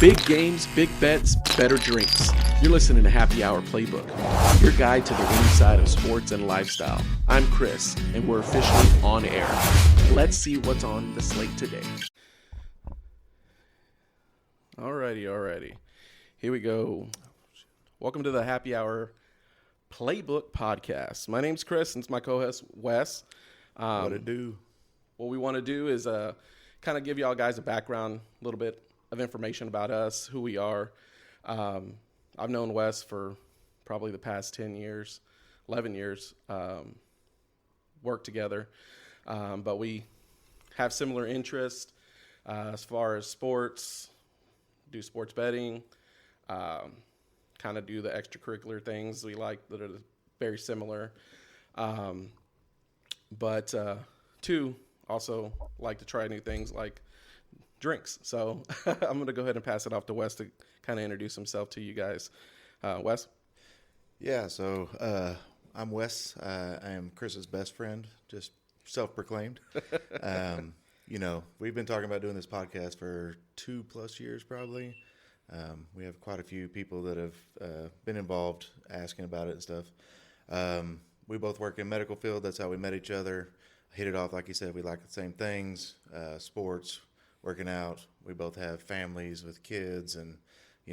Big games, big bets, better drinks. You're listening to Happy Hour Playbook, your guide to the inside of sports and lifestyle. I'm Chris, and we're officially on air. Let's see what's on the slate today. Alrighty. Here we go. Welcome to the Happy Hour Playbook podcast. My name's Chris, and it's my co-host, Wes. What it do? What we want to do is kind of give y'all guys a background, a little bit of information about us, who we are. I've known Wes for probably the past 10 years, 11 years, worked together. But we have similar interests as far as sports, do sports betting, kind of do the extracurricular things we like that are very similar. But two, also like to try new things like drinks. So I'm going to go ahead and pass it off to Wes to kind of introduce himself to you guys. Wes? Yeah, so I'm Wes. I am Chris's best friend, just self-proclaimed. We've been talking about doing this podcast for 2+ years probably. We have quite a few people that have been involved asking about it and stuff. We both work in medical field. That's how we met each other. Hit it off, like you said. We like the same things, sports, working out. We both have families with kids and,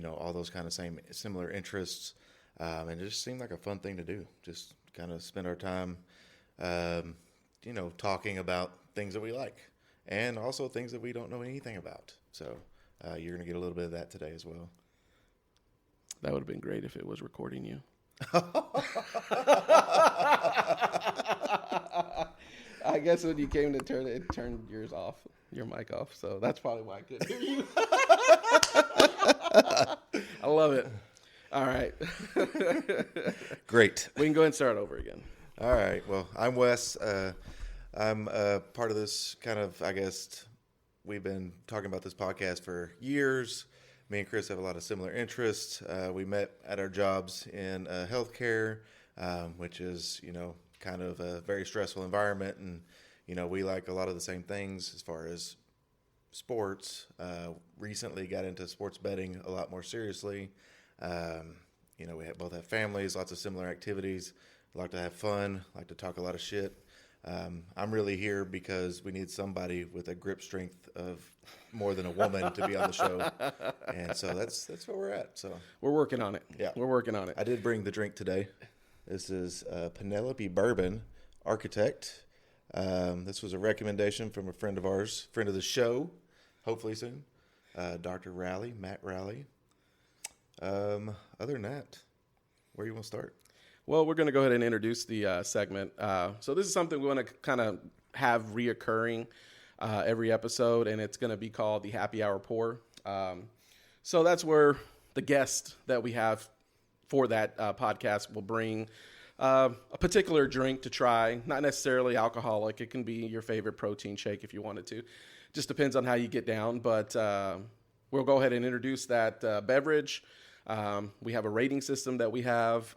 all those kind of similar interests. And it just seemed like a fun thing to do. Just kind of spend our time, talking about things that we like and also things that we don't know anything about. So you're going to get a little bit of that today as well. That would have been great if it was recording you. I guess when you came to turn it, turned yours off, your mic off. So that's probably why I couldn't hear you. I love it. All right. Great. We can go ahead and start over again. All right. Well, I'm Wes. I'm part of this kind of, I guess, we've been talking about this podcast for years. Me and Chris have a lot of similar interests. We met at our jobs in healthcare, which is, kind of a very stressful environment. And, we like a lot of the same things as far as sports. Recently got into sports betting a lot more seriously. We both have families, lots of similar activities. We like to have fun, like to talk a lot of shit. I'm really here because we need somebody with a grip strength of more than a woman to be on the show. And so that's where we're at. So we're working on it. Yeah. We're working on it. I did bring the drink today. This is Penelope Architect. This was a recommendation from a friend of ours, friend of the show, hopefully soon, Dr. Matt Rowley. Other than that, where do you want to start? Well, we're going to go ahead and introduce the segment. So this is something we want to kind of have reoccurring every episode, and it's going to be called the Happy Hour Pour. So that's where the guest that we have for that podcast will bring a particular drink to try, not necessarily alcoholic. It can be your favorite protein shake if you wanted to. Just depends on how you get down, but we'll go ahead and introduce that beverage. We have a rating system that we have.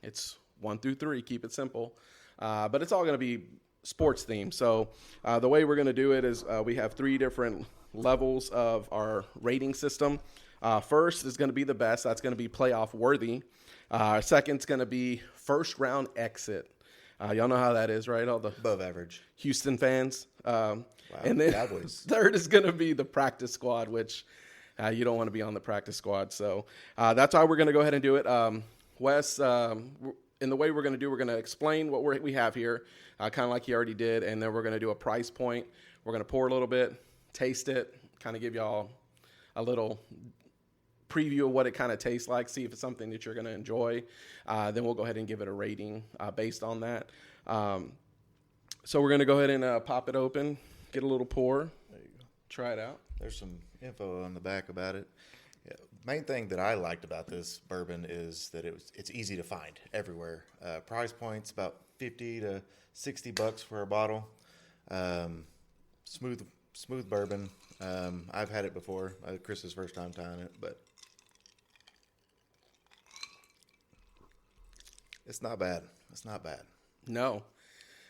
It's 1 through 3, keep it simple. But it's all going to be sports themed. So the way we're going to do it is we have 3 different levels of our rating system. First is going to be the best. That's going to be playoff worthy. Second's going to be first round exit. Y'all know how that is, right? All the above average Houston fans. Wow, and then Cowboys. Third is going to be the practice squad, which you don't want to be on the practice squad. So that's how we're going to go ahead and do it. Wes, in the way we're going to explain what we have here, kind of like he already did, and then we're going to do a price point. We're going to pour a little bit, taste it, kind of give y'all a little preview of what it kind of tastes like, see if it's something that you're going to enjoy. Then we'll go ahead and give it a rating based on that. So we're going to go ahead and pop it open, get a little pour, There you go. try it out. There's some info on the back about it. Yeah. Main thing that I liked about this bourbon is that it's easy to find everywhere. Price point's about $50 to $60 for a bottle. Smooth bourbon. I've had it before. Chris's first time trying it, but it's not bad. No,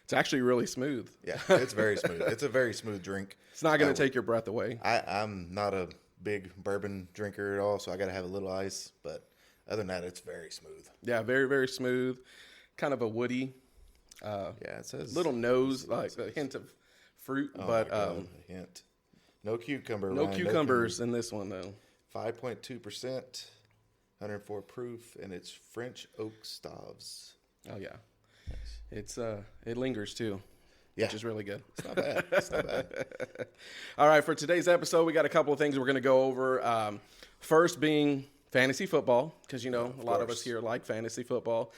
it's actually really smooth. Yeah, it's very smooth. It's a very smooth drink. It's not going to take your breath away. I'm not a big bourbon drinker at all, so I got to have a little ice. But other than that, it's very smooth. Yeah, very, very smooth. Kind of a woody. Yeah, it says little nose, like a hint of fruit, but a hint. No cucumber. no Ryan, cucumbers in this one though. 5.2%, 104 proof, and it's French oak staves. Oh yeah, it's it lingers too. Yeah, which is really good. It's not bad. It's not bad. All right, for today's episode, we got a couple of things we're going to go over. First being fantasy football, because, a lot of us here like fantasy football.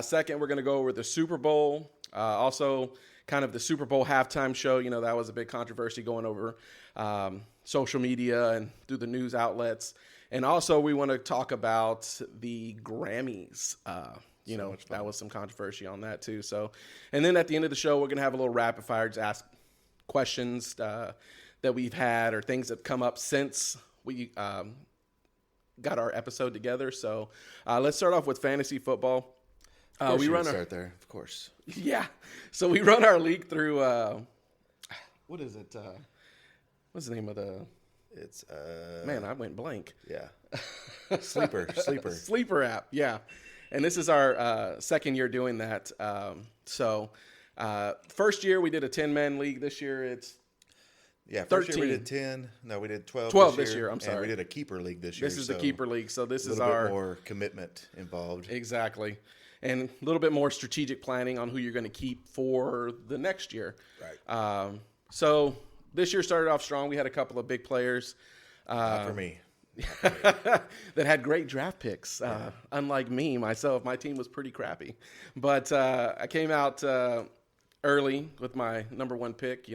Second, we're going to go over the Super Bowl. Also, kind of the Super Bowl halftime show. That was a big controversy going over social media and through the news outlets. And also, we want to talk about the Grammys. That was some controversy on that too. So, and then at the end of the show, we're going to have a little rapid fire, just ask questions that we've had or things that come up since we got our episode together. So let's start off with fantasy football. Start there, of course. Yeah. So we run our league through, what is it? What's the name of the? It's, man, I went blank. Yeah. Sleeper. Sleeper app. Yeah. And this is our second year doing that. First year we did a 10-man league. This year it's 13. First year we did 10. No, we did 12. 12 this year. I'm sorry. And we did a keeper league this year. This is the keeper league. So this is a little bit more commitment involved. Exactly. And a little bit more strategic planning on who you're going to keep for the next year. Right. So this year started off strong. We had a couple of big players. Not for me. that had great draft picks. Unlike me, myself, my team was pretty crappy. But I came out early with my number one pick.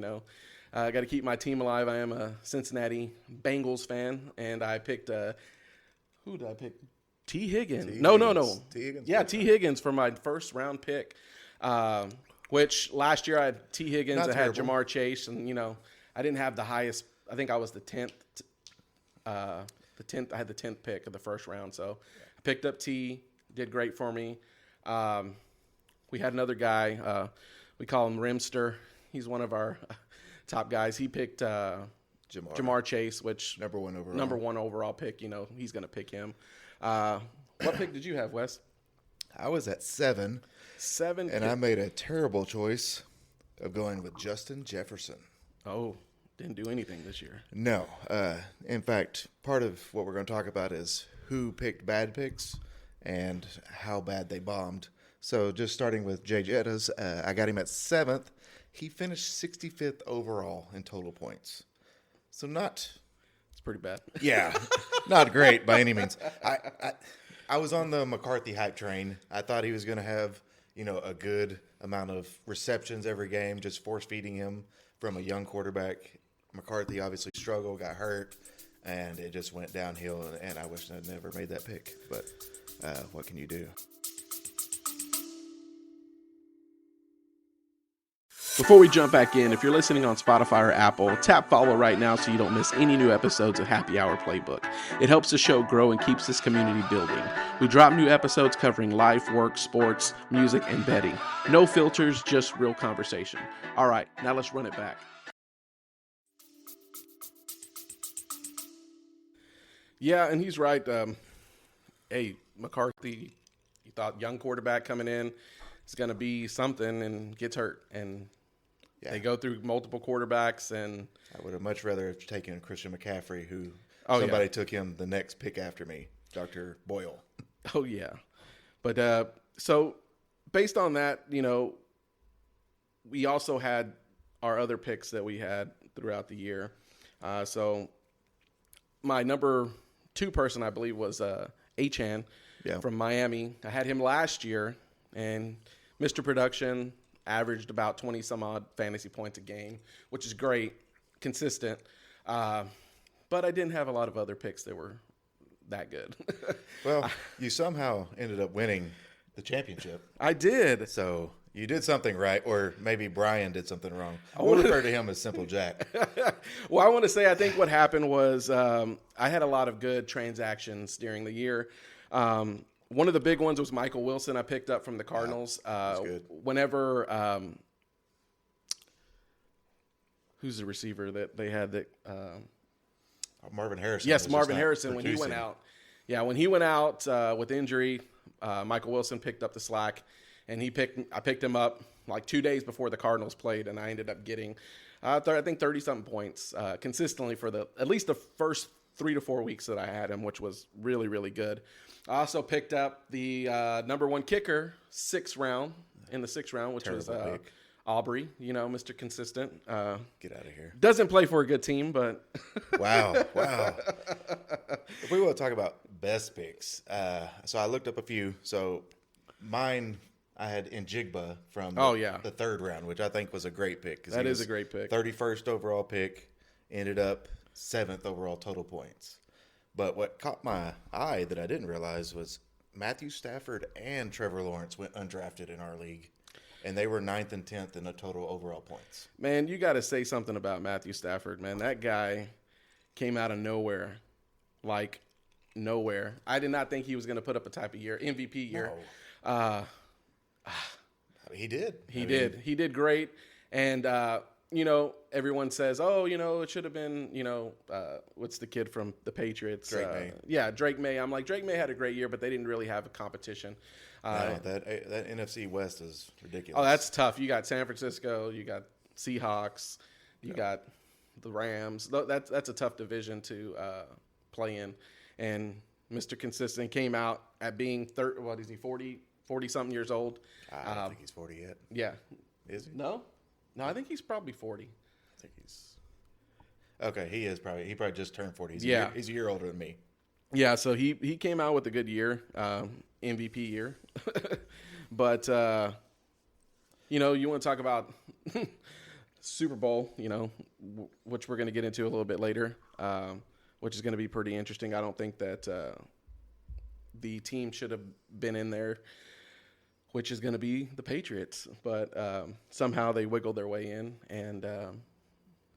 I got to keep my team alive. I am a Cincinnati Bengals fan, and I picked who did I pick? T. Higgins. No. T. Higgins. Yeah, T. Higgins for my first round pick. Which last year I had T. Higgins. Not I had terrible. Jamar Chase, and I didn't have the highest. I think I was the 10th. I had the 10th pick of the first round, so I picked up T. Did great for me. We had another guy. We call him Rimster. He's one of our top guys. He picked Jamar Chase, which number one overall pick. He's going to pick him. What pick did you have, Wes? I was at 7. And I made a terrible choice of going with Justin Jefferson. Oh, didn't do anything this year. No. In fact, part of what we're going to talk about is who picked bad picks and how bad they bombed. So just starting with Jay Jettas, I got him at 7th. He finished 65th overall in total points. So It's pretty bad. Yeah, not great by any means. I was on the McCarthy hype train. I thought he was going to have, a good amount of receptions every game, just force feeding him from a young quarterback. McCarthy obviously struggled, got hurt, and it just went downhill. And I wish I'd never made that pick. But what can you do? Before we jump back in, if you're listening on Spotify or Apple, tap follow right now so you don't miss any new episodes of Happy Hour Playbook. It helps the show grow and keeps this community building. We drop new episodes covering life, work, sports, music, and betting. No filters, just real conversation. All right, now let's run it back. Yeah, and he's right. Hey, McCarthy, you thought young quarterback coming in is going to be something and gets hurt. And they go through multiple quarterbacks. And I would have much rather have taken Christian McCaffrey, who somebody took him the next pick after me, Dr. Boyle. Oh, yeah. But so based on that, we also had our other picks that we had throughout the year. So my number 2 person, I believe, was Achan from Miami. I had him last year, and Mr. Production averaged about 20-some-odd fantasy points a game, which is great, consistent. But I didn't have a lot of other picks that were that good. Well, you somehow ended up winning the championship. I did. So you did something right, or maybe Brian did something wrong. We'll refer to him as Simple Jack. Well, I want to say I think what happened was I had a lot of good transactions during the year. One of the big ones was Michael Wilson I picked up from the Cardinals. That's good. Whenever who's the receiver that they had that Marvin Harrison. Yes, Marvin Harrison when he went out. Yeah, when he went out with injury, Michael Wilson picked up the slack, and I picked him up like 2 days before the Cardinals played, and I ended up getting, I think 30-something points consistently for at least the first 3 to 4 weeks that I had him, which was really, really good. I also picked up the number 1 kicker, in the sixth round, which was Aubrey, Mr. Consistent. Get out of here. Doesn't play for a good team, but. Wow. If we want to talk about best picks, so I looked up a few. So mine, I had Njigba from the third round, which I think was a great pick. That is a great pick. 31st overall pick, ended up 7th overall total points. But what caught my eye that I didn't realize was Matthew Stafford and Trevor Lawrence went undrafted in our league. And they were 9th and 10th in the total overall points. Man, you got to say something about Matthew Stafford, man. That guy came out of nowhere, like nowhere. I did not think he was going to put up a type of year, MVP year. No. He did. He did great. And, everyone says, it should have been, what's the kid from the Patriots? Drake May. Yeah, Drake May. I'm like, Drake May had a great year, but they didn't really have a competition. No, that NFC West is ridiculous. Oh, that's tough. You got San Francisco, you got Seahawks, you got the Rams. That's a tough division to play in. And Mr. Consistent came out at being 40-something years old. I don't think he's 40 yet. Yeah. Is he? No, I think he's probably 40. I think he's – okay, he probably just turned 40. He's a year older than me. Yeah, so he came out with a good year, MVP year. But, you want to talk about Super Bowl, which we're going to get into a little bit later, which is going to be pretty interesting. I don't think that the team should have been in there, which is going to be the Patriots. But somehow they wiggled their way in and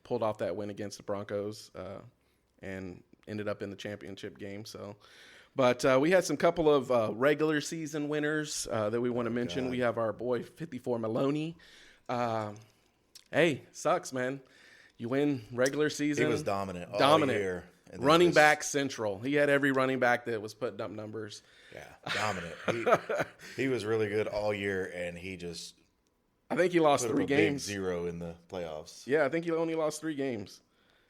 pulled off that win against the Broncos and ended up in the championship game. So, but we had some couple of regular season winners that we want to mention. God. We have our boy 54 Maloney. Hey, sucks, man. You win regular season. He was dominant all year. Running back central. He had every running back that was putting up numbers. Yeah, dominant. He was really good all year, and he just I think he lost 3 games. Big 0 in the playoffs. Yeah, I think he only lost 3 games.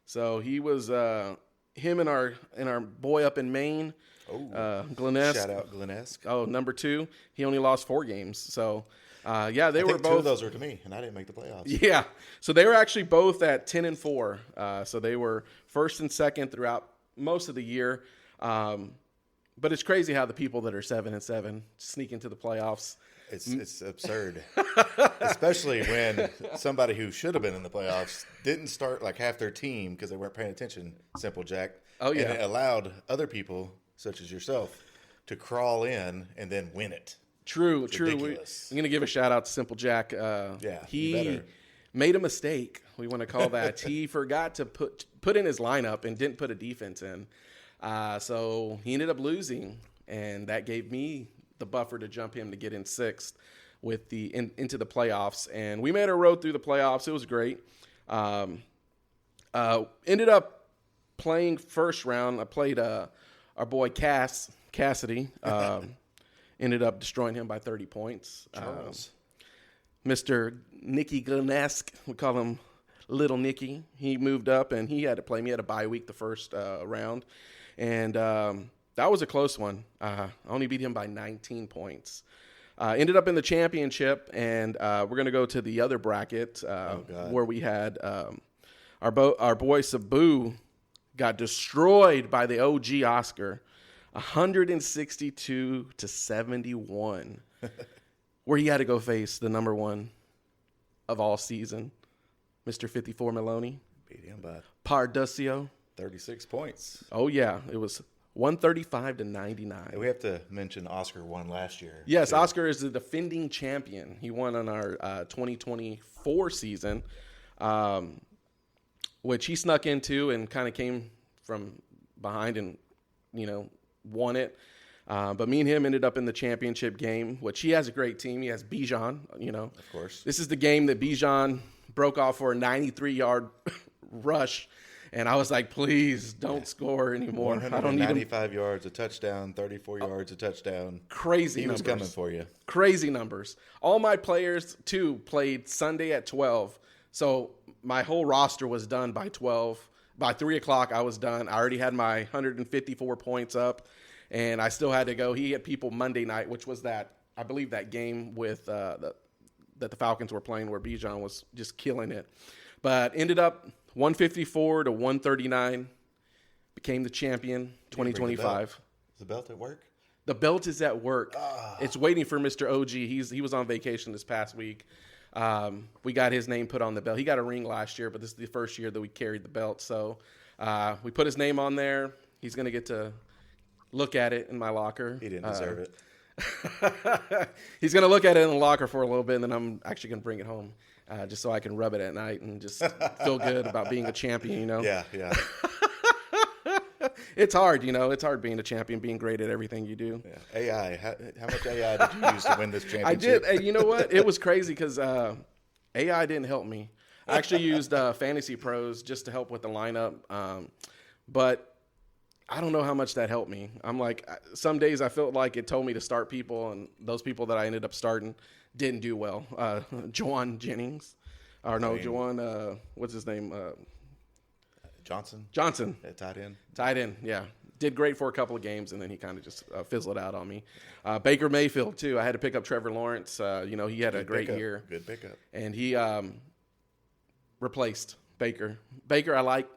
So he was him and our boy up in Maine, Glennesk. Shout out Glennesk. Oh, number 2. He only lost 4 games. So they were both. 2 of those were to me, and I didn't make the playoffs. Yeah, so they were actually both at 10-4. So they were first and second throughout most of the year. But it's crazy how the people that are 7-7 sneak into the playoffs. It's absurd, especially when somebody who should have been in the playoffs didn't start like half their team because they weren't paying attention. Simple Jack. Oh yeah, and it allowed other people such as yourself to crawl in and then win it. True. I'm going to give a shout out to Simple Jack. He made a mistake. We want to call that. He forgot to put in his lineup and didn't put a defense in. So he ended up losing, and that gave me the buffer to jump him to get in 6th with into the playoffs. And we made our road through the playoffs. It was great. Ended up playing first round. I played our boy Cassidy. Ended up destroying him by 30 points. Mr. Nicky Glennesk, we call him Little Nicky. He moved up, and he had to play me. He had a bye week the first round. And that was a close one. I only beat him by 19 points. Ended up in the championship, and we're going to go to the other bracket where we had our boy Sabu got destroyed by the OG Oscar, 162-71, where he had to go face the number 1 of all season, Mr. 54 Maloney. Beat him by Pardusio. 36 points. Oh, yeah. It was 135-99. We have to mention Oscar won last year. Yes, too. Oscar is the defending champion. He won on our 2024 season, which he snuck into and kind of came from behind and, won it. But me and him ended up in the championship game, which he has a great team. He has Bijan, Of course. This is the game that Bijan broke off for a 93-yard rush And I was like, please don't score anymore. I don't need him. 195 yards, a touchdown, 34 yards, a touchdown. Crazy He numbers. was coming for you. Crazy numbers. All my players, too, played Sunday at 12. So my whole roster was done by 12. By 3 o'clock, I was done. I already had my 154 points up, and I still had to go. He had people Monday night, which was I believe that game with that the Falcons were playing where Bijan was just killing it. But ended up 154 to 139, became the champion 2025. Is the belt at work? The belt is at work. It's waiting for Mr. OG. He was on vacation this past week. We got his name put on the belt. He got a ring last year, but this is the first year that we carried the belt. So we put his name on there. He's going to get to look at it in my locker. He didn't deserve it. He's going to look at it in the locker for a little bit, and then I'm actually going to bring it home just so I can rub it at night and just feel good about being a champion, you know? Yeah. It's hard, you know. It's hard being a champion, being great at everything you do. Yeah. AI. How much AI did you use to win this championship? I did. And you know what? It was crazy because AI didn't help me. I actually used Fantasy Pros just to help with the lineup. But I don't know how much that helped me. I'm like, some days I felt like it told me to start people, and those people that I ended up starting didn't do well. Juwan Jennings. Or no, Juwan, what's his name? Johnson. Tight end, yeah. Did great for a couple of games, and then he kind of just fizzled out on me. Baker Mayfield, too. I had to pick up Trevor Lawrence. He had a great year. Good pickup. And he replaced Baker. Baker, I like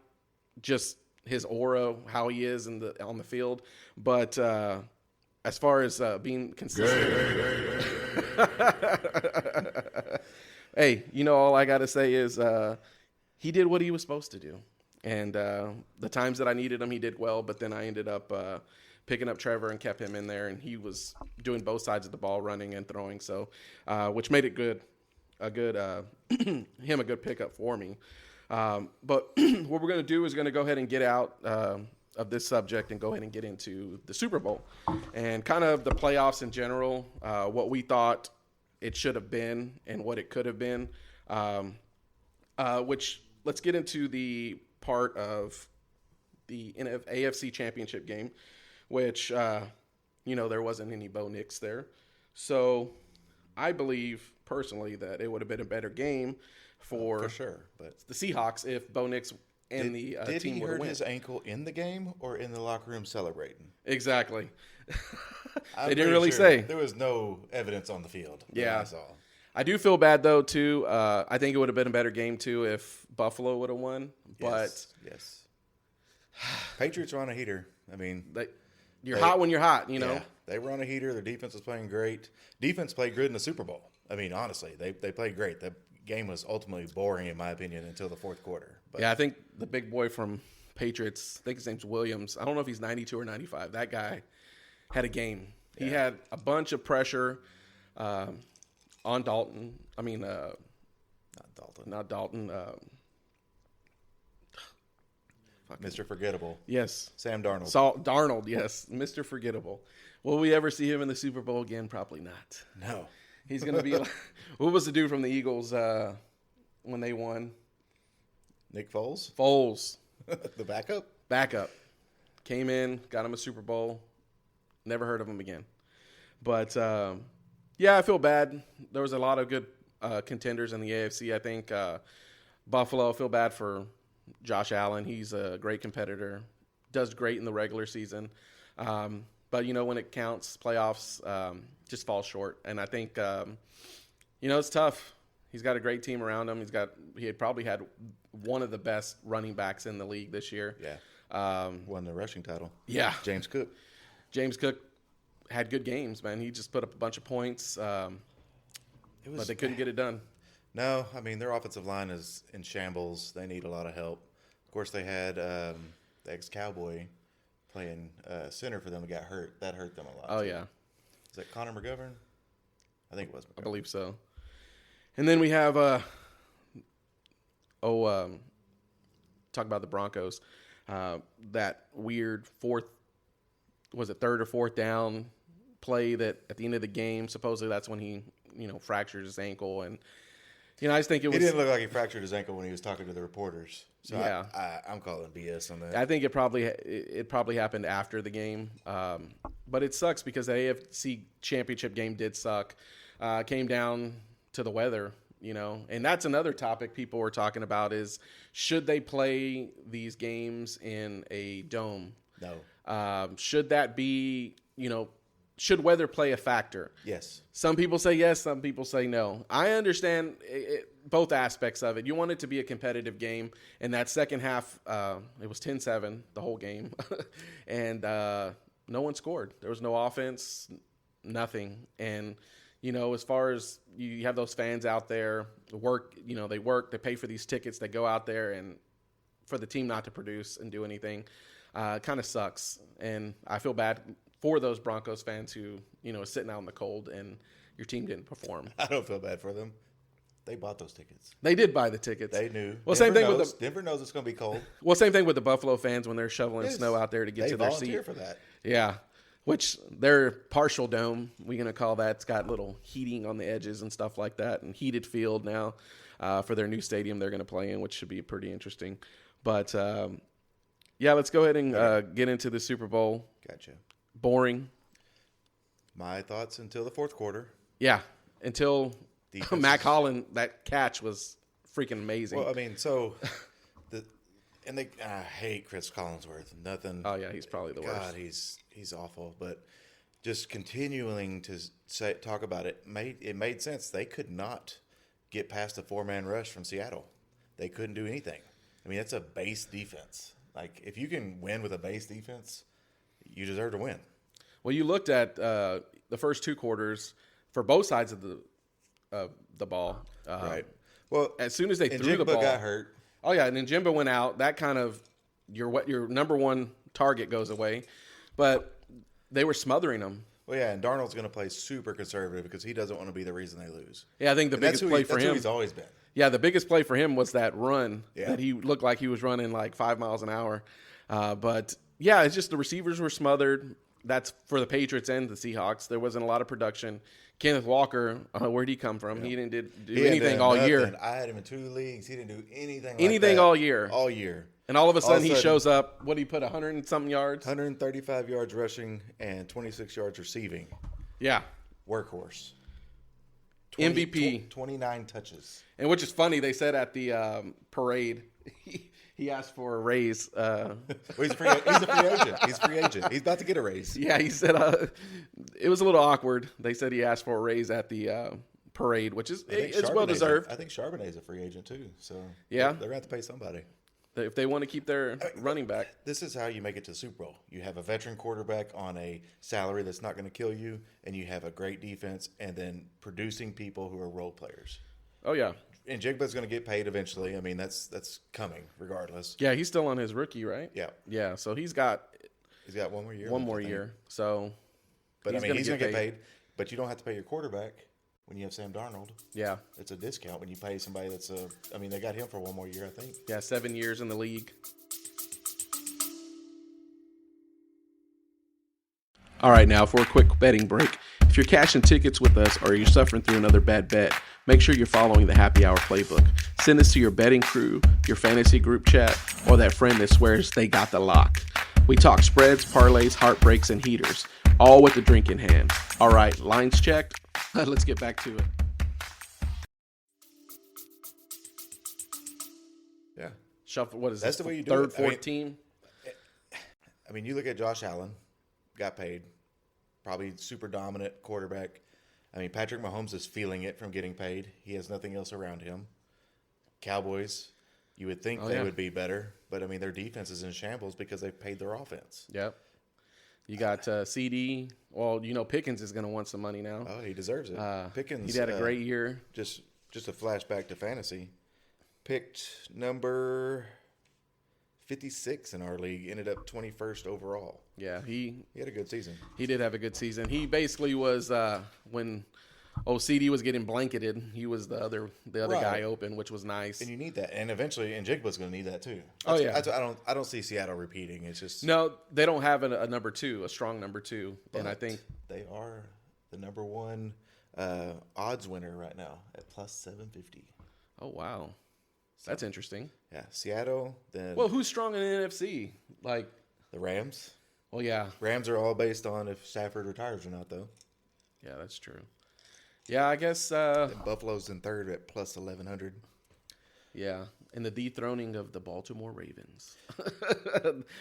just his aura, how he is on the field. But as far as being consistent. Hey, all I got to say is he did what he was supposed to do. And the times that I needed him, he did well. But then I ended up picking up Trevor and kept him in there. And he was doing both sides of the ball, running and throwing. So, which made it good, a good pickup for me. But what we're going to do is going to go ahead and get out of this subject and go ahead and get into the Super Bowl and kind of the playoffs in general, what we thought it should have been and what it could have been. Which let's get into the part of the AFC Championship game, which, there wasn't any Bo Nix there. So I believe personally that it would have been a better game for sure. But the Seahawks if Bo Nix and the team would have won. Did he hurt his ankle in the game or in the locker room celebrating? Exactly. They didn't really say. There was no evidence on the field. Yeah. I do feel bad, though, too. I think it would have been a better game, too, if Buffalo would have won. But yes. Patriots are on a heater. I mean, you're hot when you're hot, you know. Yeah, they were on a heater. Their defense was playing great. Defense played good in the Super Bowl. I mean, honestly, they played great. The game was ultimately boring, in my opinion, until the fourth quarter. But yeah, I think the big boy from Patriots, I think his name's Williams. I don't know if he's 92 or 95. That guy had a game. Yeah. He had a bunch of pressure on Dalton. I mean, not Dalton. Mr. Forgettable. Yes. Sam Darnold. Darnold, yes. Mr. Forgettable. Will we ever see him in the Super Bowl again? Probably not. No. He's going to be like, what was the dude from the Eagles when they won? Nick Foles? Foles. The backup? Backup. Came in, got him a Super Bowl. Never heard of him again. But, I feel bad. There was a lot of good contenders in the AFC. I think Buffalo, I feel bad for Josh Allen. He's a great competitor. Does great in the regular season. But, when it counts, playoffs just falls short. And I think, it's tough. He's got a great team around him. He had probably had one of the best running backs in the league this year. Yeah. Won the rushing title. Yeah. James Cook had good games, man. He just put up a bunch of points, but they couldn't get it done. No, I mean, their offensive line is in shambles. They need a lot of help. Of course, they had the ex-Cowboy playing center for them and got hurt. That hurt them a lot. Oh, too. yeah. Is that Connor McGovern? I think it was McGovern. I believe so. And then we have, talk about the Broncos. That weird third or fourth down play that at the end of the game, supposedly that's when he, fractured his ankle. And I just think it was. He didn't look like he fractured his ankle when he was talking to the reporters. So Yeah. I'm calling BS on that. I think it probably happened after the game, but it sucks because the AFC Championship game did suck. Came down to the weather, and that's another topic people were talking about is should they play these games in a dome? No. Should that be, should weather play a factor? Yes. Some people say yes, some people say no. I understand both aspects of it. You want it to be a competitive game, and that second half, it was 10-7 the whole game, and no one scored. There was no offense, nothing. And, as far as you have those fans out there, they pay for these tickets, they go out there, and for the team not to produce and do anything, kind of sucks. And I feel bad for those Broncos fans who, is sitting out in the cold and your team didn't perform. I don't feel bad for them. They bought those tickets. They did buy the tickets. They knew. Well, Denver knows it's going to be cold. Well, same thing with the Buffalo fans when they're shoveling snow out there to get to their seat. They volunteer for that. Yeah, which their partial dome, we're going to call that. It's got little heating on the edges and stuff like that, and heated field now for their new stadium they're going to play in, which should be pretty interesting. But, yeah, let's go ahead and get into the Super Bowl. Gotcha. Boring. My thoughts until the fourth quarter. Yeah, until Mac Holland, that catch was freaking amazing. Well, I mean, I hate Chris Collinsworth. Nothing. Oh yeah, he's probably the worst. God, he's awful. But just continuing to talk about it made sense. They could not get past a 4-man rush from Seattle. They couldn't do anything. I mean, that's a base defense. Like if you can win with a base defense, you deserve to win. Well, you looked at the first two quarters for both sides of the ball. Right. Well, as soon as they threw the ball, got hurt. Oh yeah, and Njimba went out. That kind of your number one target goes away. But they were smothering them. Well, yeah, and Darnold's going to play super conservative because he doesn't want to be the reson they lose. Yeah, I think the biggest play for him. That's who he's always been. Yeah, the biggest play for him was that run that he looked like he was running like 5 miles an hour. But yeah, it's just the receivers were smothered. That's for the Patriots and the Seahawks. There wasn't a lot of production. Kenneth Walker, where'd he come from? He didn't do anything all year. I had him in 2 leagues. He didn't do anything all year. All year. And all of a sudden he shows up. What did he put, 100 and something yards? 135 yards rushing and 26 yards receiving. Yeah. Workhorse. MVP. 29 touches. And which is funny, they said at the parade, he asked for a raise. Well, he's a free agent. He's a free agent. He's about to get a raise. Yeah, he said it was a little awkward. They said he asked for a raise at the parade, which is it's well deserved. I think Charbonnet's a free agent too. So yeah, they're going to have to pay somebody. If they want to keep their running back. This is how you make it to the Super Bowl. You have a veteran quarterback on a salary that's not going to kill you, and you have a great defense, and then producing people who are role players. Oh, yeah. And Jigba's going to get paid eventually. I mean, that's coming regardless. Yeah, he's still on his rookie, right? Yeah. Yeah, so he's got 1 more year. 1 more year. So, but he's going to get paid. But you don't have to pay your quarterback when you have Sam Darnold. Yeah. It's a discount when you pay somebody that's they got him for 1 more year, I think. Yeah, 7 years in the league. All right, now for a quick betting break. If you're cashing tickets with us or you're suffering through another bad bet, make sure you're following the Happy Hour Playbook. Send this to your betting crew, your fantasy group chat, or that friend that swears they got the lock. We talk spreads, parlays, heartbreaks, and heaters, all with a drink in hand. All right, lines checked. Let's get back to it. Yeah. Shuffle. What is That's this? The way you do third, it. fourth team. I mean, you look at Josh Allen, got paid, probably super dominant quarterback. I mean, Patrick Mahomes is feeling it from getting paid. He has nothing else around him. Cowboys, you would think they would be better, but I mean, their defense is in shambles because they've paid their offense. Yep. You got CD. Well, Pickens is going to want some money now. Oh, he deserves it. Pickens. He had a great year. Just a flashback to fantasy. Picked number 56 in our league. Ended up 21st overall. Yeah, he had a good season. He did have a good season. He basically was when CD was getting blanketed, he was the other guy open, which was nice. And you need that, and eventually, Njigba's going to need that too. I don't see Seattle repeating. It's just no, they don't have a number two, a strong number two, and I think they are the number one odds winner right now at plus 750. Oh, wow. That's interesting. Yeah, Seattle. Then Well, who's strong in the NFC? Like, the Rams. well, yeah. Rams are all based on if Stafford retires or not, though. Yeah, that's true. Yeah, I guess. And Buffalo's in third at plus 1,100. Yeah, and the dethroning of the Baltimore Ravens.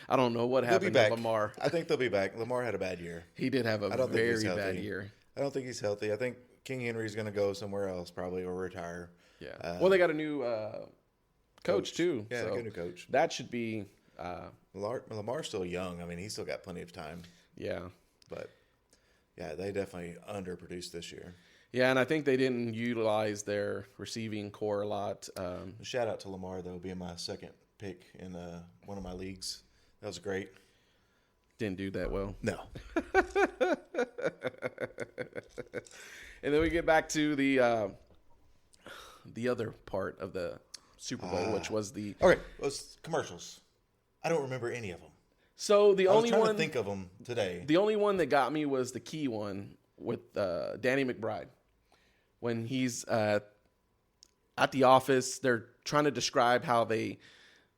I don't know what They'll happened be back. to Lamar. I think they'll be back. Lamar had a bad year. He did have a I don't think he's very healthy. bad year. I don't think he's healthy. I think King Henry's going to go somewhere else probably or retire. Yeah. Well, they got a new coach too. Yeah, so they got a new coach. That should be. Lamar's still young. I mean, he's still got plenty of time. Yeah. But, yeah, they definitely underproduced this year. Yeah, and I think they didn't utilize their receiving core a lot. Shout out to Lamar, though, being my second pick in one of my leagues. That was great. Didn't do that well. No. And then we get back to the other part of the Super Bowl, which was the. Okay, let's commercials. I don't remember any of them. So the only I was trying one to think of them today. The only one that got me was the key one with Danny McBride. When he's at the office, they're trying to describe how they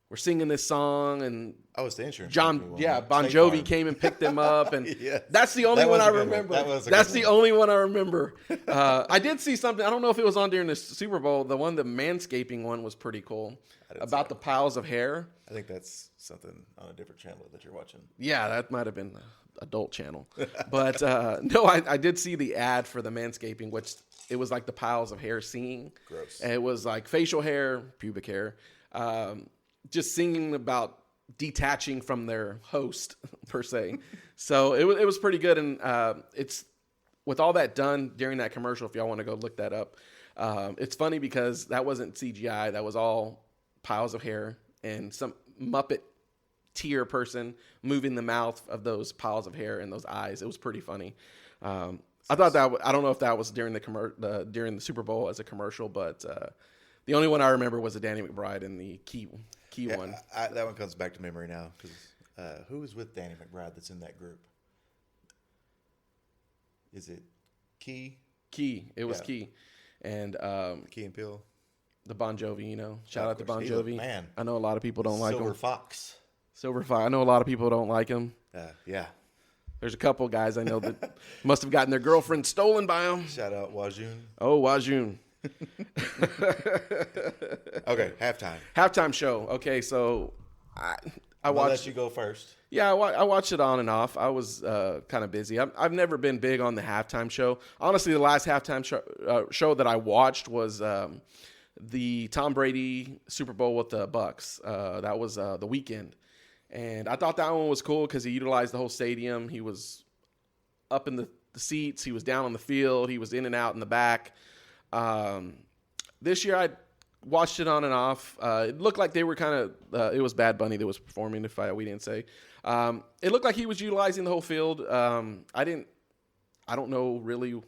were singing this song, and Oh, it's the insurance. Bon State Jovi Farm. came and picked them up, and Yes. that's the only That one was I a good one. remember. That was a That's good the one. only one I remember. I did see something. I don't know if it was on during the Super Bowl. The manscaping one was pretty cool about the piles of hair. I think that's something on a different channel that you're watching. Yeah, that might have been the adult channel. But no, I did see the ad for the manscaping, which it was like the piles of hair singing. Gross. And it was like facial hair, pubic hair, just singing about detaching from their host, per se. So it was pretty good. And it's with all that done during that commercial, if y'all want to go look that up, it's funny because that wasn't CGI. That was all piles of hair and some Muppet tier person moving the mouth of those piles of hair and those eyes. It was pretty funny. I thought that I don't know if that was during during the Super Bowl as a commercial, but the only one I remember was the Danny McBride and the key one. That one comes back to memory now because who is with Danny McBride that's in that group? Is it Key? Key. It was Key, and Key and Peele. the Bon Jovi. Shout Yeah, out to of Bon course. Jovi. Man. I know a lot of people don't like Silver him. Fox. Silver Fox. I know a lot of people don't like him. Yeah. There's a couple guys I know that must have gotten their girlfriend stolen by him. Shout out Wajun. Oh, Wajun. Okay, halftime. Halftime show. Okay, so I I'll watched. let you go first. Yeah, I watched it on and off. I was kind of busy. I've never been big on the halftime show. Honestly, the last halftime show that I watched was the Tom Brady Super Bowl with the Bucks. That was the weekend. And I thought that one was cool because he utilized the whole stadium. He was up in the seats. He was down on the field. He was in and out in the back. This year I watched it on and off. It looked like they were kind of it was Bad Bunny that was performing, we didn't say. It looked like he was utilizing the whole field. I don't know really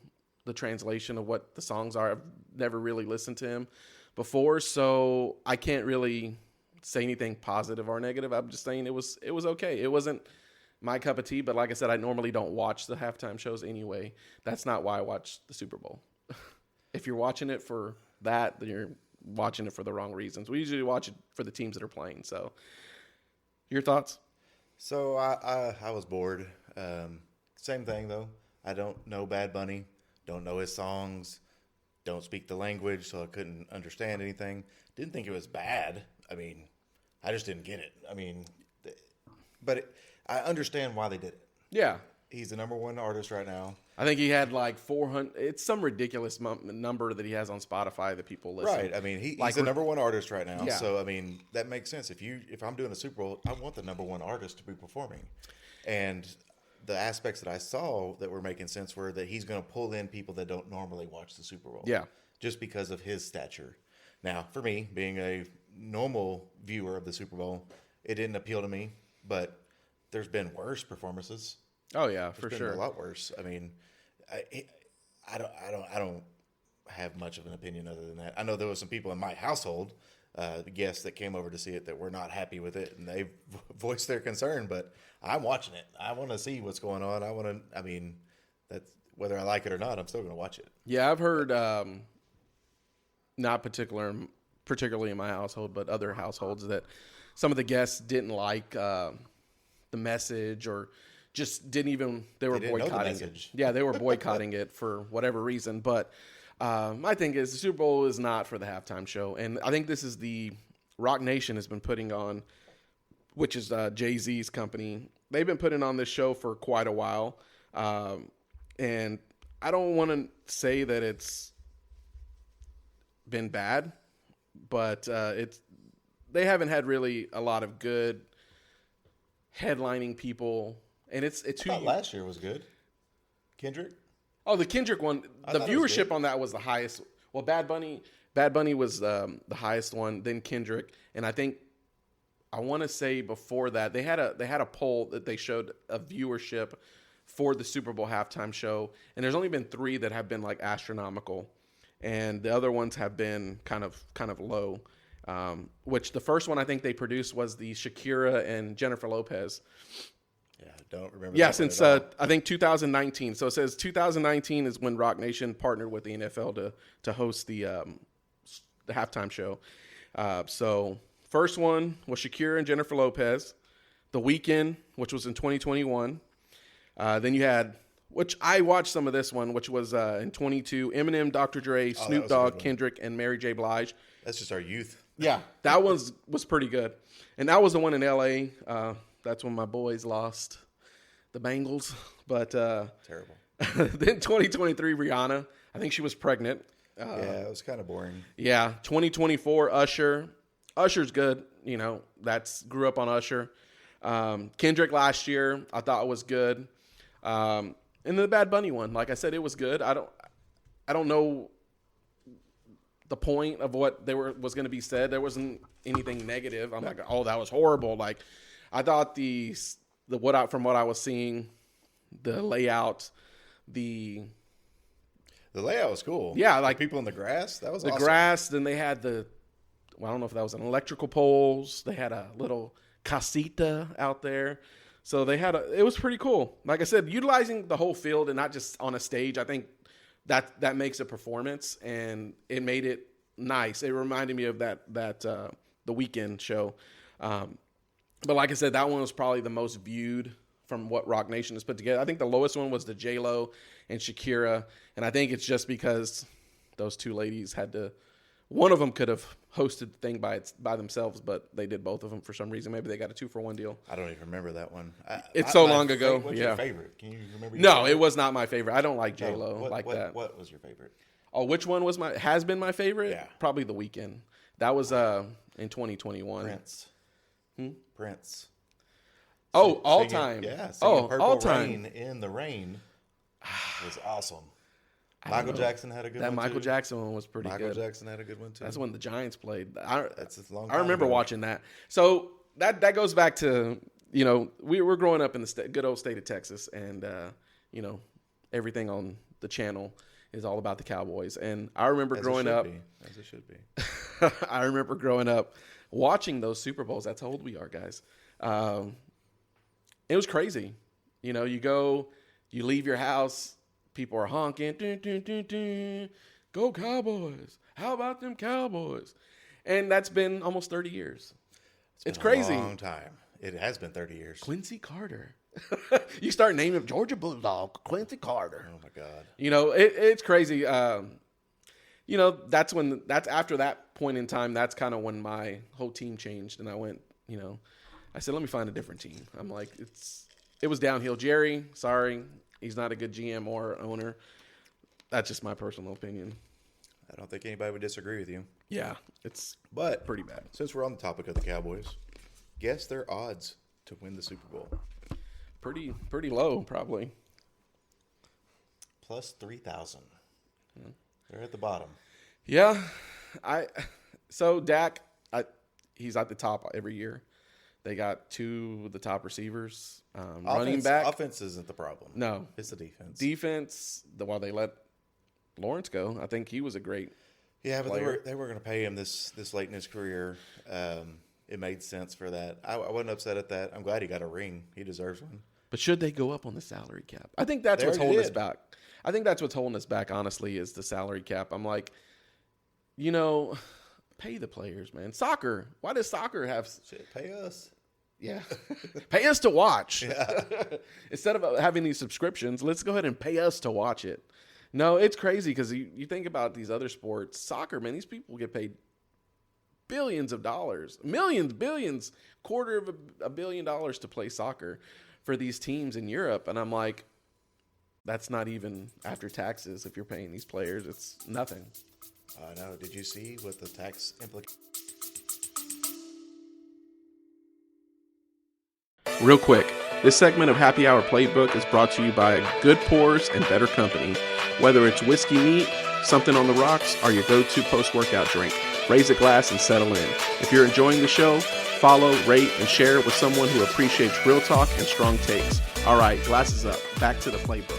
the translation of what the songs are. I've never really listened to him before, so I can't really say anything positive or negative. I'm just saying it was okay. It wasn't my cup of tea, but like I said, I normally don't watch the halftime shows anyway. That's not why I watch the Super Bowl. If you're watching it for that, then you're watching it for the wrong reasons. We usually watch it for the teams that are playing. So, your thoughts? So I was bored. Same thing though. I don't know Bad Bunny. Don't know his songs. Don't speak the language, so I couldn't understand anything. Didn't think it was bad. I mean, I just didn't get it. I mean, but I understand why they did it. Yeah. He's the number one artist right now. I think he had like 400. It's some ridiculous number that he has on Spotify that people listen. Right. I mean, he's the number one artist right now. Yeah. So, I mean, that makes sense. If I'm doing a Super Bowl, I want the number one artist to be performing. And the aspects that I saw that were making sense were that he's going to pull in people that don't normally watch the Super Bowl. Yeah. Just because of his stature. Now, for me, being a normal viewer of the Super Bowl, it didn't appeal to me. But there's been worse performances. Oh yeah, for It's been sure. a lot worse. I mean, I don't have much of an opinion other than that. I know there was some people in my household, guests that came over to see it that were not happy with it, and they voiced their concern. But I'm watching it. I want to see what's going on. I mean, that's whether I like it or not. I'm still going to watch it. Yeah, I've heard not particular particularly in my household, but other households, that some of the guests didn't like the message, or just didn't even, they were boycotting it. Yeah, they were boycotting it for whatever reason. But my thing is, the Super Bowl is not for the halftime show. And I think this is the Rock Nation has been putting on, which is Jay-Z's company. They've been putting on this show for quite a while. And I don't want to say that it's been bad, but they haven't had really a lot of good headlining people. And it's I thought last year was good. Kendrick? Oh, the Kendrick one, the viewership on that was the highest. Well, Bad Bunny was the highest one, then Kendrick, and I want to say before that they had a poll that they showed a viewership for the Super Bowl halftime show, and there's only been 3 that have been like astronomical, and the other ones have been kind of low. Which the first one I think they produced was the Shakira and Jennifer Lopez. Yeah, I don't remember. Yeah, since I think 2019. So it says 2019 is when Rock Nation partnered with the NFL to host the halftime show. So first one was Shakira and Jennifer Lopez. The Weeknd, which was in 2021. Then you had, which I watched some of this one, which was in 22. Eminem, Dr. Dre, Snoop Dogg, Kendrick, and Mary J. Blige. That's just our youth. Yeah, that was pretty good. And that was the one in L.A. That's when my boys lost the Bengals. But terrible. Then 2023, Rihanna. I think she was pregnant. Yeah, it was kind of boring. Yeah, 2024, Usher. Usher's good. You know, grew up on Usher. Kendrick last year, I thought was good. And the Bad Bunny one, like I said, it was good. I don't know the point of what was going to be said. There wasn't anything negative. I'm like, oh, that was horrible. Like, I thought from what I was seeing, the layout, the layout was cool. Yeah, like the people in the grass. That was the awesome. grass. Then they had I don't know if that was an electrical poles. They had a little casita out there. So it was pretty cool. Like I said, utilizing the whole field and not just on a stage. I think that makes a performance, and it made it nice. It reminded me of that the Weeknd show. But like I said, that one was probably the most viewed from what Rock Nation has put together. I think the lowest one was the J-Lo and Shakira, and I think it's just because those two ladies one of them could have hosted the thing by themselves, but they did both of them for some reason. Maybe they got a 2-for-1 deal. I don't even remember that one. It's so long ago. What's your favorite? Can you remember? No, it was not my favorite. I don't like J-Lo that. What was your favorite? Oh, which one has been my favorite? Yeah. Probably The Weeknd. That was in 2021. Prince. Oh, all time. Yeah. Purple all time. Rain in the Rain was awesome. Michael Jackson had a good one. That Michael too. Jackson one was pretty good. Michael Jackson had a good one too. That's when the Giants played. That's a long time I remember ago. watching that. So that goes back to, we were growing up in the good old state of Texas, and everything on the channel is all about the Cowboys. And I remember growing up, as it should be. I remember growing up watching those Super Bowls. That's how old we are, guys. It was crazy. You leave your house, people are honking, dun, dun, dun, dun. Go Cowboys. How about them Cowboys? And that's been almost 30 years. It's crazy. A long time. It has been 30 years. Quincy Carter. You start naming Georgia Bulldog, Quincy Carter. Oh my God. It's crazy. That's after that point in time, that's kind of when my whole team changed, and I went, I said, let me find a different team. I'm like, it was downhill. Jerry, sorry, he's not a good GM or owner. That's just my personal opinion. I don't think anybody would disagree with you. Yeah, it's But pretty bad. Since we're on the topic of the Cowboys, guess their odds to win the Super Bowl. Pretty low, probably. Plus 3,000. They're at the bottom. Yeah, so Dak, he's at the top every year. They got 2 of the top receivers. Running back. Offense isn't the problem. No. It's the defense. While they let Lawrence go, I think he was a great player. But they were going to pay him this late in his career. It made sense for that. I wasn't upset at that. I'm glad he got a ring. He deserves one. But should they go up on the salary cap? I think that's what's holding us back. I think that's what's holding us back, honestly, is the salary cap. I'm like, Pay the players, man. Soccer. Why does soccer have? Shit, pay us. Yeah, pay us to watch. Yeah. Instead of having these subscriptions, let's go ahead and pay us to watch it. No, it's crazy because you think about these other sports, soccer, man. These people get paid billions of dollars, millions, billions, $250 million to play soccer for these teams in Europe, and I'm like, that's not even after taxes. If you're paying these players, it's nothing. I know. Did you see what the tax implications? Real quick, this segment of Happy Hour Playbook is brought to you by Good Pours and Better Company. Whether it's whiskey neat, something on the rocks, or your go-to post-workout drink, raise a glass and settle in. If you're enjoying the show, follow, rate, and share it with someone who appreciates real talk and strong takes. All right, glasses up. Back to the playbook.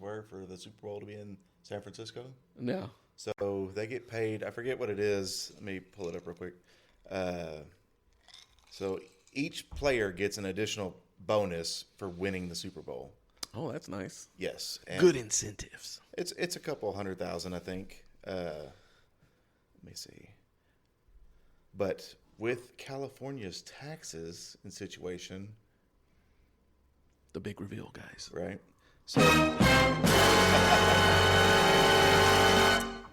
Were for the Super Bowl to be in San Francisco? No. So they get paid. I forget what it is. Let me pull it up real quick. So each player gets an additional bonus for winning the Super Bowl. Oh, that's nice. Yes. And good incentives. It's a couple $100,000, I think. Let me see. But with California's taxes and situation, the big reveal, guys. Right. So, all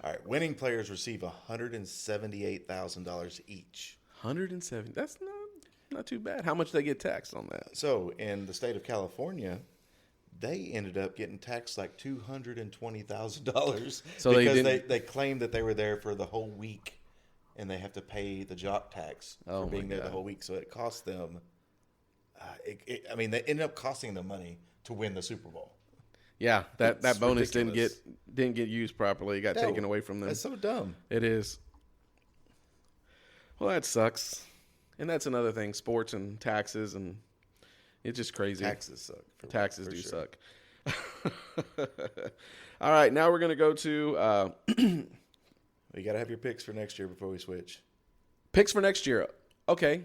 right, winning players receive $178,000 each. 170. That's not too bad. How much they get taxed on that? So, in the state of California, they ended up getting taxed like $220,000 so because they claimed that they were there for the whole week, and they have to pay the jock tax for being there the whole week. So it cost them. They ended up costing them money to win the Super Bowl. Yeah, that bonus ridiculous. didn't get used properly. It got taken away from them. That's so dumb. It is. Well, that sucks. And that's another thing, sports and taxes, and it's just crazy. Taxes suck. Taxes do suck. All right, now we're going to go to... you got to have your picks for next year before we switch. Picks for next year. Okay.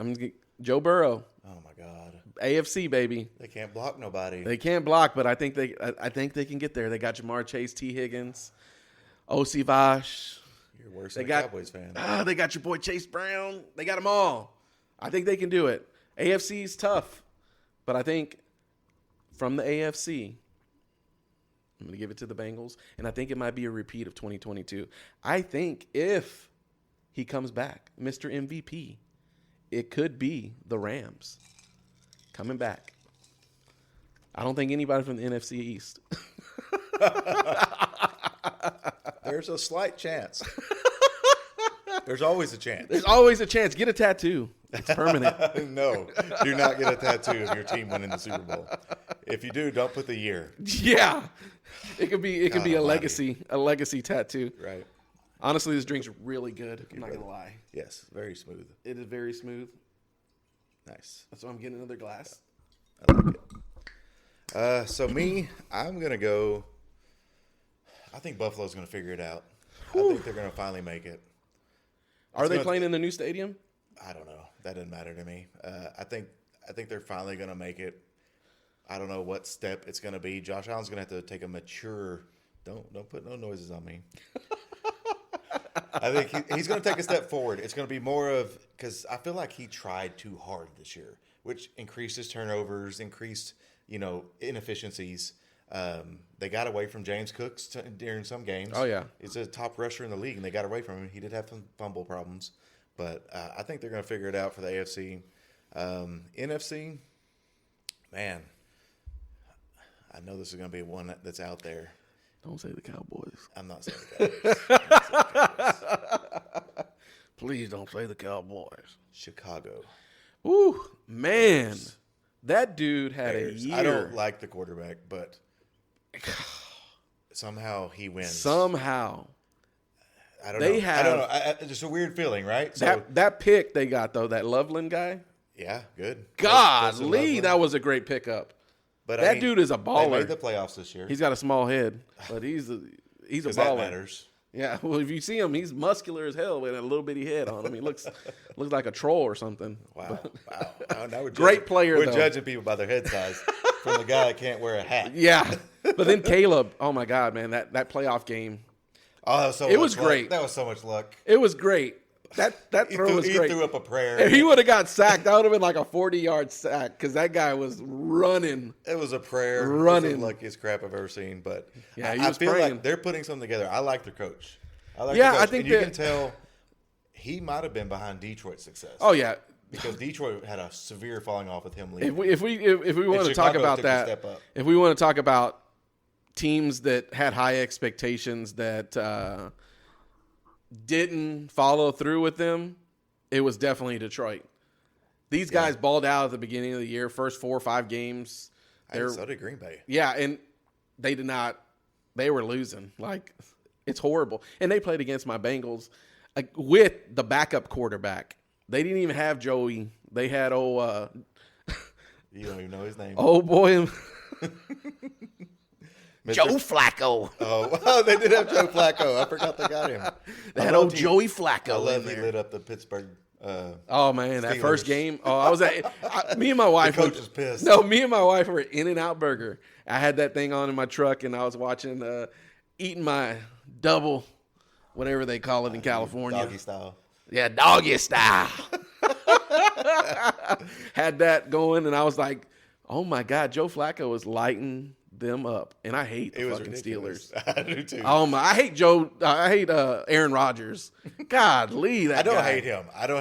I'm going to get Joe Burrow. Oh, my God. AFC, baby. They can't block nobody. They can't block, but I think they can get there. They got Jamar Chase, T. Higgins, O.C. Vosh. You're worse than a Cowboys fan. They got your boy Chase Brown. They got them all. I think they can do it. AFC's tough, but I think from the AFC, I'm going to give it to the Bengals, and I think it might be a repeat of 2022. I think if he comes back, Mr. MVP, it could be the Rams coming back. I don't think anybody from the NFC East. There's a slight chance. There's always a chance. There's always a chance. Get a tattoo. It's permanent. No, do not get a tattoo of your team winning the Super Bowl. If you do, don't put the year. Yeah, it could be a legacy tattoo. Right. Honestly, this drink's really good. I'm not gonna lie. Yes, very smooth. It is very smooth. Nice. So I'm getting another glass. I like it. So I'm gonna go. I think Buffalo's gonna figure it out. I think they're gonna finally make it. Are they playing in the new stadium? I don't know. That doesn't matter to me. I think they're finally gonna make it. I don't know what step it's gonna be. Josh Allen's gonna have to take a mature. Don't put no noises on me. I think he's going to take a step forward. It's going to be more of because I feel like he tried too hard this year, which increased his turnovers, increased inefficiencies. They got away from James Cook during some games. Oh yeah, he's a top rusher in the league, and they got away from him. He did have some fumble problems, but I think they're going to figure it out for the AFC. NFC, man, I know this is going to be one that's out there. Don't say the Cowboys. I'm not saying the Cowboys. Please don't say the Cowboys. Chicago. Ooh, man. That dude had Bears. a year. I don't like the quarterback, but somehow he wins. Somehow. I don't know. I don't know. It's just a weird feeling, right? So, that pick they got, though, that Loveland guy. Yeah, good. Golly, that was a great pickup. But that dude is a baller. They made the playoffs this year. He's got a small head, but he's a baller. That matters. Yeah, well, if you see him, he's muscular as hell with a little bitty head on him. He looks like a troll or something. Wow. Now Great player, We're though. judging people by their head size from the guy that can't wear a hat. Yeah. But then Caleb, oh my God, man, that playoff game, Oh, that was so it was luck. great. That was so much luck. It was great. That throw was He great. threw up a prayer. If he would have got sacked, that would have been like a 40-yard sack because that guy was running. It was a prayer. Running. It was the luckiest crap I've ever seen. But Yeah, he I was feel praying. like they're putting something together. I like their coach. Yeah, I think and you that- can tell he might have been behind Detroit's success. Oh yeah, Because Detroit had a severe falling off with him leaving. if we want to talk Chicago about took a that, step up. if we want to talk about teams that had high expectations that didn't follow through with them, it was definitely Detroit. These guys balled out at the beginning of the year, first 4 or 5 games. So did Green Bay. Yeah, and they did not. They were losing. Like, it's horrible. And they played against my Bengals with the backup quarterback. They didn't even have Joey. They had You don't even know his name. boy, Mr. Joe Flacco. Oh, they did have Joe Flacco. I forgot they got him. They had old Joey Flacco. I love in he there. lit up the Pittsburgh. Oh man, that Steelers. first game. Oh, I was at. Me and my wife. coach is pissed. No, me and my wife were at In-N-Out Burger. I had that thing on in my truck, and I was watching, eating my double, whatever they call it in California. Doggy style. Yeah, doggy style. Had that going, and I was like, "Oh my God, Joe Flacco was lighting them up," and I hate the It was fucking ridiculous. Steelers. I do too. Oh my, I hate Aaron Rodgers. Godly, that I don't guy.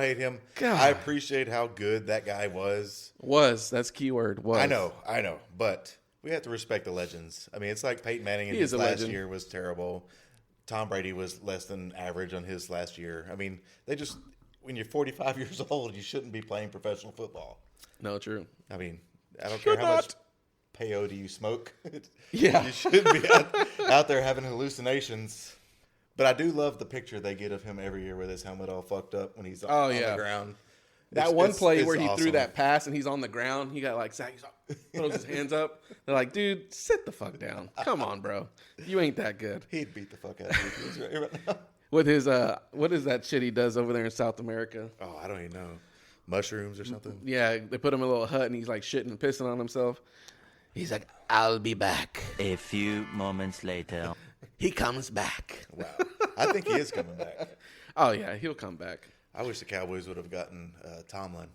hate him. God. I appreciate how good that guy was. That's keyword. Was. I know. But we have to respect the legends. I mean, it's like Peyton Manning in He his is a last legend. year was terrible. Tom Brady was less than average on his last year. I mean, when you're 45 years old, you shouldn't be playing professional football. No, true. I mean, I don't Should care how much not. peyote you smoke. Yeah. You should be out there having hallucinations. But I do love the picture they get of him every year with his helmet all fucked up when he's on the ground. That one play it's where he threw awesome. that pass and he's on the ground, he got like sacked, throws his hands up. They're like, dude, sit the fuck down. Come on, bro. You ain't that good. He'd beat the fuck out of you right now. With his, what is that shit he does over there in South America? Oh, I don't even know. Mushrooms or something? Yeah, they put him in a little hut and he's like shitting and pissing on himself. He's like, I'll be back. A few moments later. He comes back. Wow. I think he is coming back. Oh, yeah, he'll come back. I wish the Cowboys would have gotten Tomlin.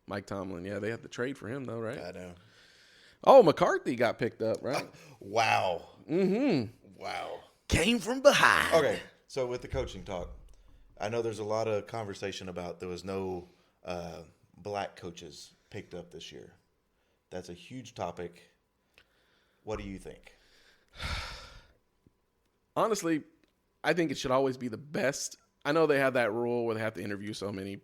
Mike Tomlin. Yeah, they had to trade for him, though, right? I know. Oh, McCarthy got picked up, right? Wow. Mm-hmm. Wow. Came from behind. Okay, so with the coaching talk, I know there's a lot of conversation about there was no black coaches picked up this year. That's a huge topic. What do you think? Honestly, I think it should always be the best. I know they have that rule where they have to interview so many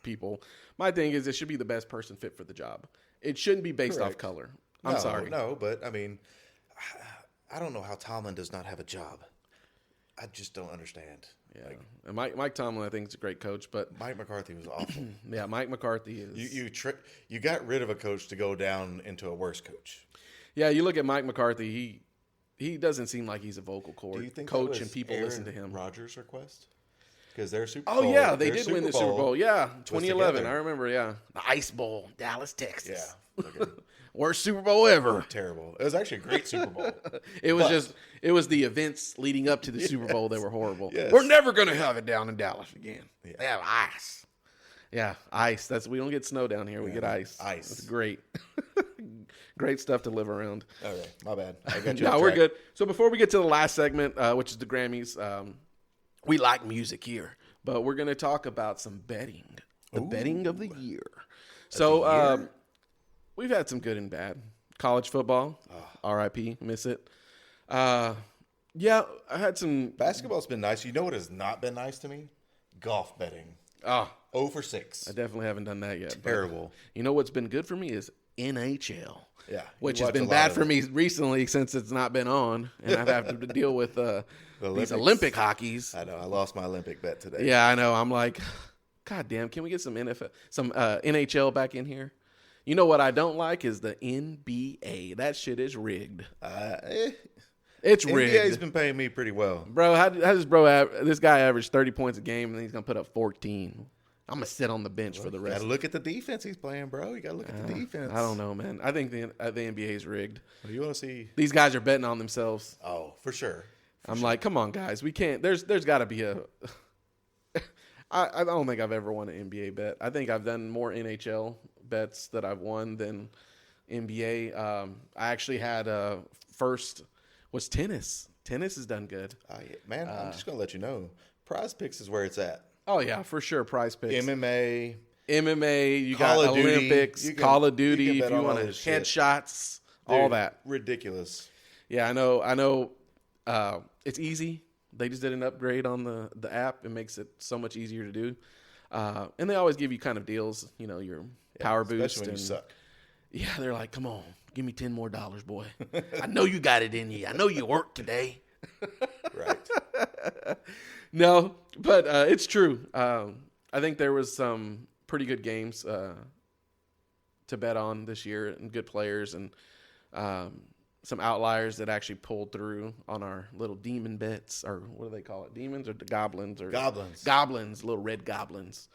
people. My thing is it should be the best person fit for the job. It shouldn't be based off color. I'm sorry. No, but I mean, I don't know how Tomlin does not have a job. I just don't understand. Yeah, and Mike Tomlin, I think, is a great coach, but Mike McCarthy was awful. yeah, Mike McCarthy is. You got rid of a coach to go down into a worse coach. Yeah, you look at Mike McCarthy. He doesn't seem like he's a vocal Do cord you think coach, that was and people Aaron listen to him. Rodgers' request? Because they're Super Oh Bowl. yeah, they their did win the Super Bowl. Yeah, 2011. together. I remember. Yeah, the Ice Bowl, Dallas, Texas. Yeah. Okay. Worst Super Bowl ever. Terrible. It was actually a great Super Bowl. It was the events leading up to the Super Bowl that were horrible. Yes. We're never gonna have it down in Dallas again. Yeah. They have ice. Yeah, ice. We don't get snow down here. We get ice. Ice. It's great. Great stuff to live around. Okay, my bad. I got you. No, off we're track. good. So before we get to the last segment, which is the Grammys, we like music here, but we're going to talk about some betting. The betting of the year. So we've had some good and bad. College football, RIP, miss it. Yeah, I had some. Basketball's been nice. You know what has not been nice to me? Golf betting. 0 for 6. I definitely haven't done that yet. but Terrible. You know what's been good for me is NHL. Yeah, Which you has watch been a lot bad of for it. me recently since it's not been on, and I've had to deal with these Olympics. Olympic hockeys. I know. I lost my Olympic bet today. Yeah, I know. I'm like, God damn, can we get some NHL back in here? You know what I don't like is the NBA. That shit is rigged. It's rigged. NBA's been paying me pretty well. Bro, how does this guy average 30 points a game and he's going to put up 14? I'm gonna sit on the bench for the rest. Got to look at the defense he's playing, bro. You got to look at the defense. I don't know, man. I think the NBA is rigged. You want to see? These guys are betting on themselves. Oh, for sure. I'm like, come on, guys. We can't. There's got to be a. I don't think I've ever won an NBA bet. I think I've done more NHL bets that I've won than NBA. I actually had first was tennis. Tennis has done good. Yeah. Man, I'm just gonna let you know. Prize Picks is where it's at. Oh yeah, for sure. Prize Picks. MMA, you Call got of Duty. Olympics, Call of Duty. You can If bet you on want all to this shit. headshots, Dude, all that. ridiculous. Yeah, I know. It's easy. They just did an upgrade on the app. It makes it so much easier to do. And they always give you kind of deals. You know, your power boost. Especially when you suck. Yeah, they're like, come on, give me $10 more, boy. I know you got it in you. I know you worked today. Right. No, but it's true. I think there was some pretty good games to bet on this year and good players and some outliers that actually pulled through on our little demon bets, or what do they call it? Demons or the goblins? Goblins, little red goblins.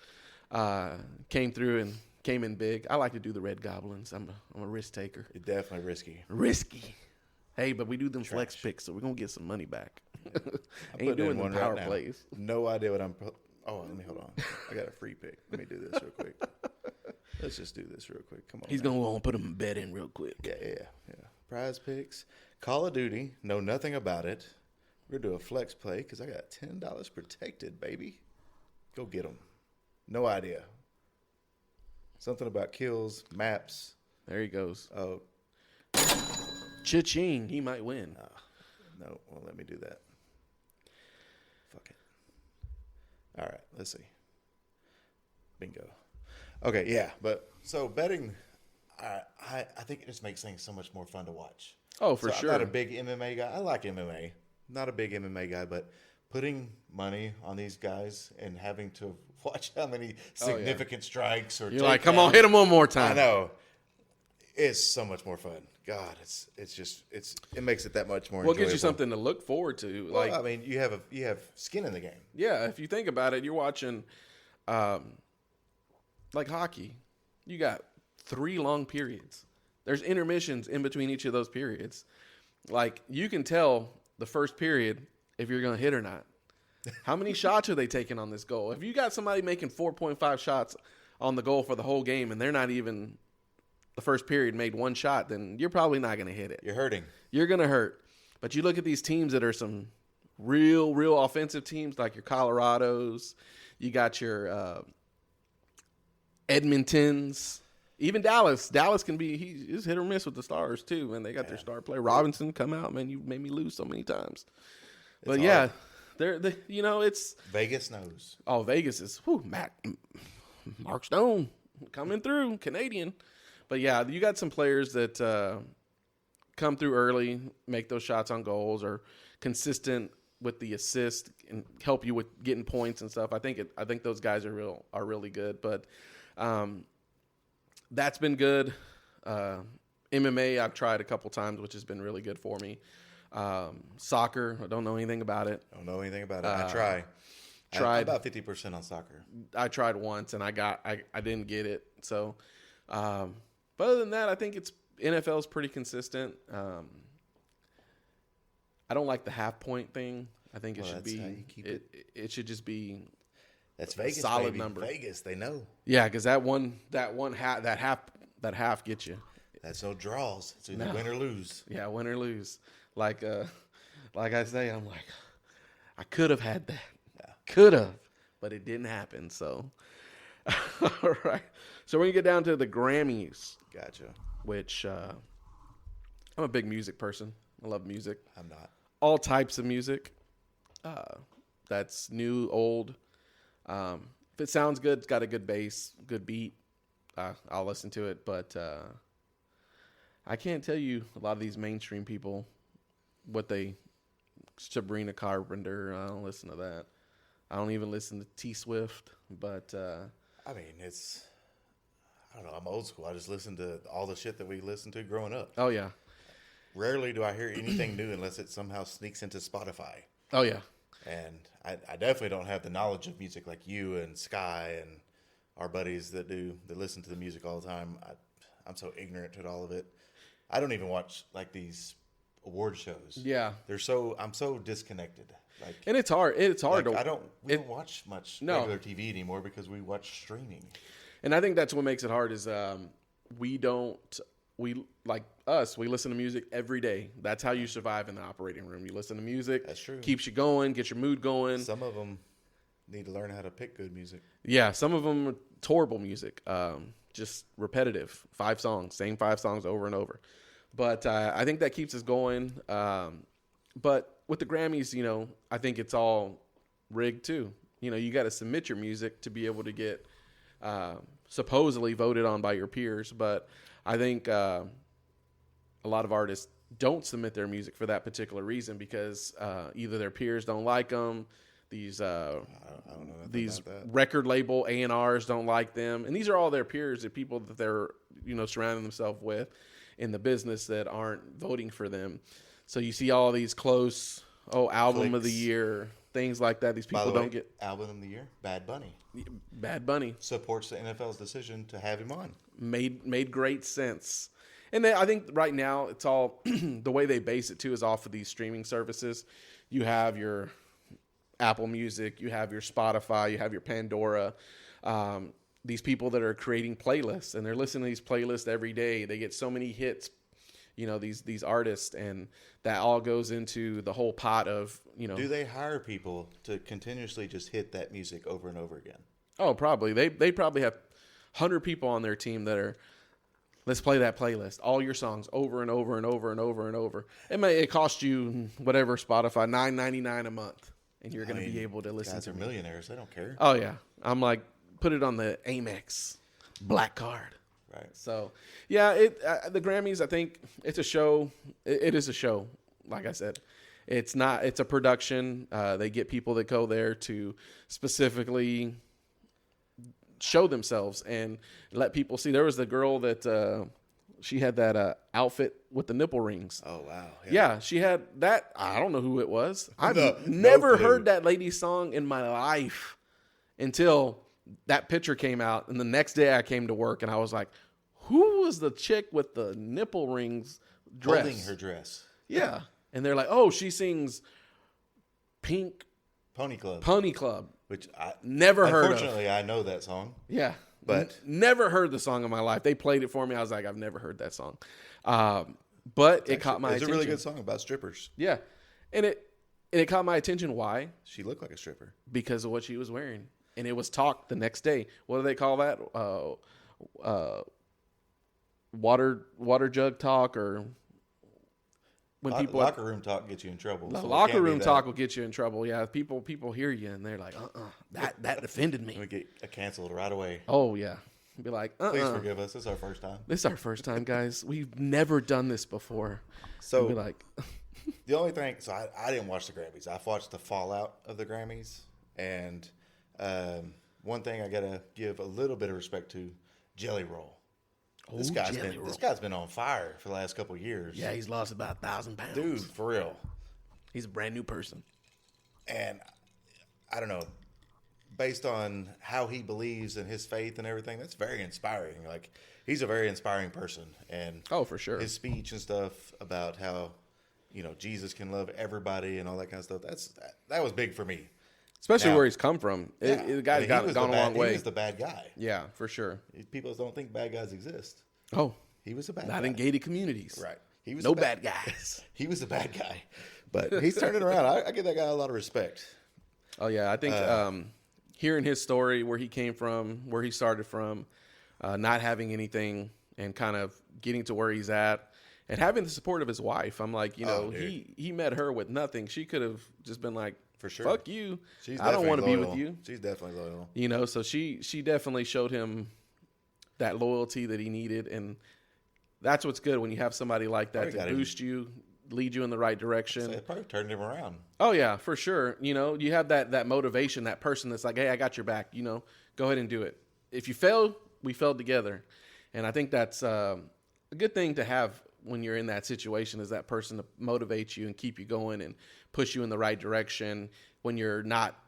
Came through and came in big. I like to do the red goblins. I'm a risk taker. You're definitely risky. Risky. Hey, but we do them flex picks, so we're going to get some money back. Ain't doing the power plays. No idea what I'm... Oh, let me hold on. I got a free pick. Let me do this real quick. Let's just do this real quick. Come on. He's going to want to put a bet in real quick. Yeah. Prize Picks. Call of Duty. Know nothing about it. We're going to do a flex play because I got $10 protected, baby. Go get them. No idea. Something about kills, maps. There he goes. Oh. Cha-ching. He might win. No, won't let me do that. Fuck it. All right, let's see. Bingo. Okay, yeah, but so betting, I think it just makes things so much more fun to watch. Oh, for sure. I'm not a big MMA guy. I like MMA. Not a big MMA guy, but putting money on these guys and having to watch how many significant strikes or you're like, come on, hit him one more time. I know. It's so much more fun. God, it makes it that much more. Well, it enjoyable. gives you something to look forward to. Well, I mean, you have skin in the game. Yeah, if you think about it, you're watching, like hockey. You got 3 long periods. There's intermissions in between each of those periods. Like, you can tell the first period if you're going to hit or not. How many shots are they taking on this goal? If you got somebody making 4.5 shots on the goal for the whole game and they're not even the first period made 1 shot, then you're probably not going to hit it. You're hurting. You're going to hurt. But you look at these teams that are some real offensive teams, like your Colorados. You got your Edmontons. Even Dallas. Dallas can be, he's hit or miss with the Stars too. And they got their star player. Robinson come out, man. You made me lose so many times. But yeah, it's Vegas knows. Oh, Vegas is Mark Stone coming through, Canadian. But yeah, you got some players that come through early, make those shots on goals, or consistent with the assist and help you with getting points and stuff. I think those guys are really good. But that's been good. MMA I've tried a couple times, which has been really good for me. Soccer, I don't know anything about it. Don't know anything about it. I try. Tried about 50% on soccer. I tried once and I didn't get it. So, but other than that, I think NFL is pretty consistent. I don't like the half point thing. I think it should be. How you keep it. It should just be. That's Vegas. Solid baby. number. Vegas, they know. Yeah, because that half gets you. That's no draws. It's either win or lose. Yeah, win or lose. Like I say, I'm like, I could have had that. Yeah. Could have, but it didn't happen. So, all right. So we're gonna get down to the Grammys. Gotcha. Which I'm a big music person. I love music. I'm not. All types of music. That's new, old. If it sounds good, it's got a good bass, good beat, I'll listen to it. But I can't tell you a lot of these mainstream people Sabrina Carpenter, I don't listen to that. I don't even listen to T Swift. But I mean, I don't know. I'm old school. I just listen to all the shit that we listened to growing up. Oh yeah. Rarely do I hear anything new unless it somehow sneaks into Spotify. Oh yeah. And I definitely don't have the knowledge of music like you and Sky and our buddies that listen to the music all the time. I'm so ignorant to all of it. I don't even watch like these award shows. Yeah. I'm so disconnected. Like, and it's hard. It's hard like, to. We don't watch much regular TV anymore because we watch streaming. And I think that's what makes it hard is we like us, we listen to music every day. That's how you survive in the operating room. You listen to music. That's true. Keeps you going, gets your mood going. Some of them need to learn how to pick good music. Yeah, some of them are horrible music. Just repetitive. 5 songs, same 5 songs over and over. But I think that keeps us going. But with the Grammys, I think it's all rigged too. You got to submit your music to be able to get supposedly voted on by your peers. But I think a lot of artists don't submit their music for that particular reason because either their peers don't like them, these record label A&Rs don't like them, and these are all their peers, the people that they're surrounding themselves with in the business that aren't voting for them. So you see all these close album of the year, things like that. These people don't get album of the year. Bad Bunny. Bad Bunny Supports the NFL's decision to have him on. Made great sense. And I think right now it's all the way they base it too is off of these streaming services. You have your Apple Music, you have your Spotify, you have your Pandora. These people that are creating playlists and they're listening to these playlists every day. They get so many hits, these artists, and that all goes into the whole pot of, Do they hire people to continuously just hit that music over and over again? Oh, probably. They probably have 100 people on their team that are, let's play that playlist, all your songs over and over and over and over and over. It cost you whatever Spotify, $9.99 a month, and you're going to be able to listen guys to are millionaires. They don't care. Oh yeah, I'm like, put it on the Amex Black Card. Right. So yeah, the Grammys, I think it's a show. It is a show. Like I said, it's not. It's a production. They get people that go there to specifically show themselves and let people see. There was the girl that she had that outfit with the nipple rings. Oh wow! Yeah, she had that. I don't know who it was. I've never heard that lady's song in my life until that picture came out. And the next day I came to work and I was like, who was the chick with the nipple rings dress? Holding her dress. Yeah. And they're like, oh, she sings Pink Pony Club. Which I never heard of. Unfortunately, I know that song. Yeah. But never heard the song in my life. They played it for me. I was like, I've never heard that song. But it caught my attention. It's a really good song about strippers. Yeah. And it caught my attention. Why? She looked like a stripper. Because of what she was wearing. And it was talk the next day. What do they call that? Water jug talk, or when people locker room talk gets you in trouble. So locker room talk will get you in trouble. Yeah, people hear you and they're like, that offended me. We get canceled right away. Oh yeah, be like, Please forgive us. This is our first time. This is our first time, guys. We've never done this before. So be like, the only thing. So I didn't watch the Grammys. I've watched the fallout of the Grammys, and one thing I gotta give a little bit of respect to, Jelly Roll. This guy's been on fire for the last couple of years. Yeah, he's lost about 1,000 pounds. Dude, for real. He's a brand new person. And I don't know, based on how he believes in his faith and everything, that's very inspiring. Like, he's a very inspiring person. And for sure. His speech and stuff about how, Jesus can love everybody and all that kind of stuff, that was big for me. Especially where he's come from. The guy's gone a long way. He was the bad guy. Yeah, for sure. People don't think bad guys exist. Oh. He was a bad guy. Not in gated communities. Right. He was no bad guys. He was a bad guy. But he's turning around. I give that guy a lot of respect. Oh, yeah. I think hearing his story, where he came from, where he started from, not having anything and kind of getting to where he's at, and having the support of his wife. I'm like, he met her with nothing. She could have just been like, for sure. Fuck you. I don't want to be with you. She's definitely loyal. So she definitely showed him that loyalty that he needed. And that's what's good when you have somebody like that to boost you, lead you in the right direction. So it probably turned him around. Oh, yeah, for sure. You have that motivation, that person that's like, hey, I got your back. Go ahead and do it. If you fail, we failed together. And I think that's a good thing to have when you're in that situation, is that person to motivate you and keep you going and push you in the right direction when you're not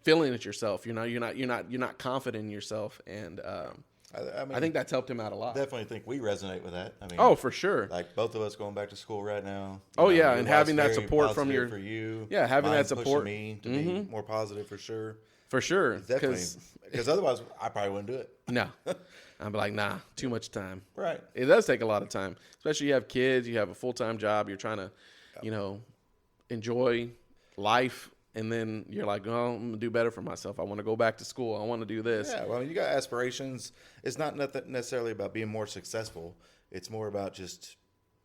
feeling it yourself. You're not confident in yourself, and I think that's helped him out a lot. Definitely think we resonate with that. I mean, oh, for sure. Like both of us going back to school right now. Oh yeah, your and having that wife's very support from positive your for you. Yeah, having that Mine's support pushing me to be more positive for sure. For sure, Definitely, because otherwise I probably wouldn't do it. No, I'd be like, nah, too much time. Right. It does take a lot of time, especially you have kids, you have a full-time job, you're trying to, enjoy life, and then you're like, oh, I'm gonna do better for myself. I want to go back to school. I want to do this. Yeah. Well, you got aspirations. It's not necessarily about being more successful. It's more about just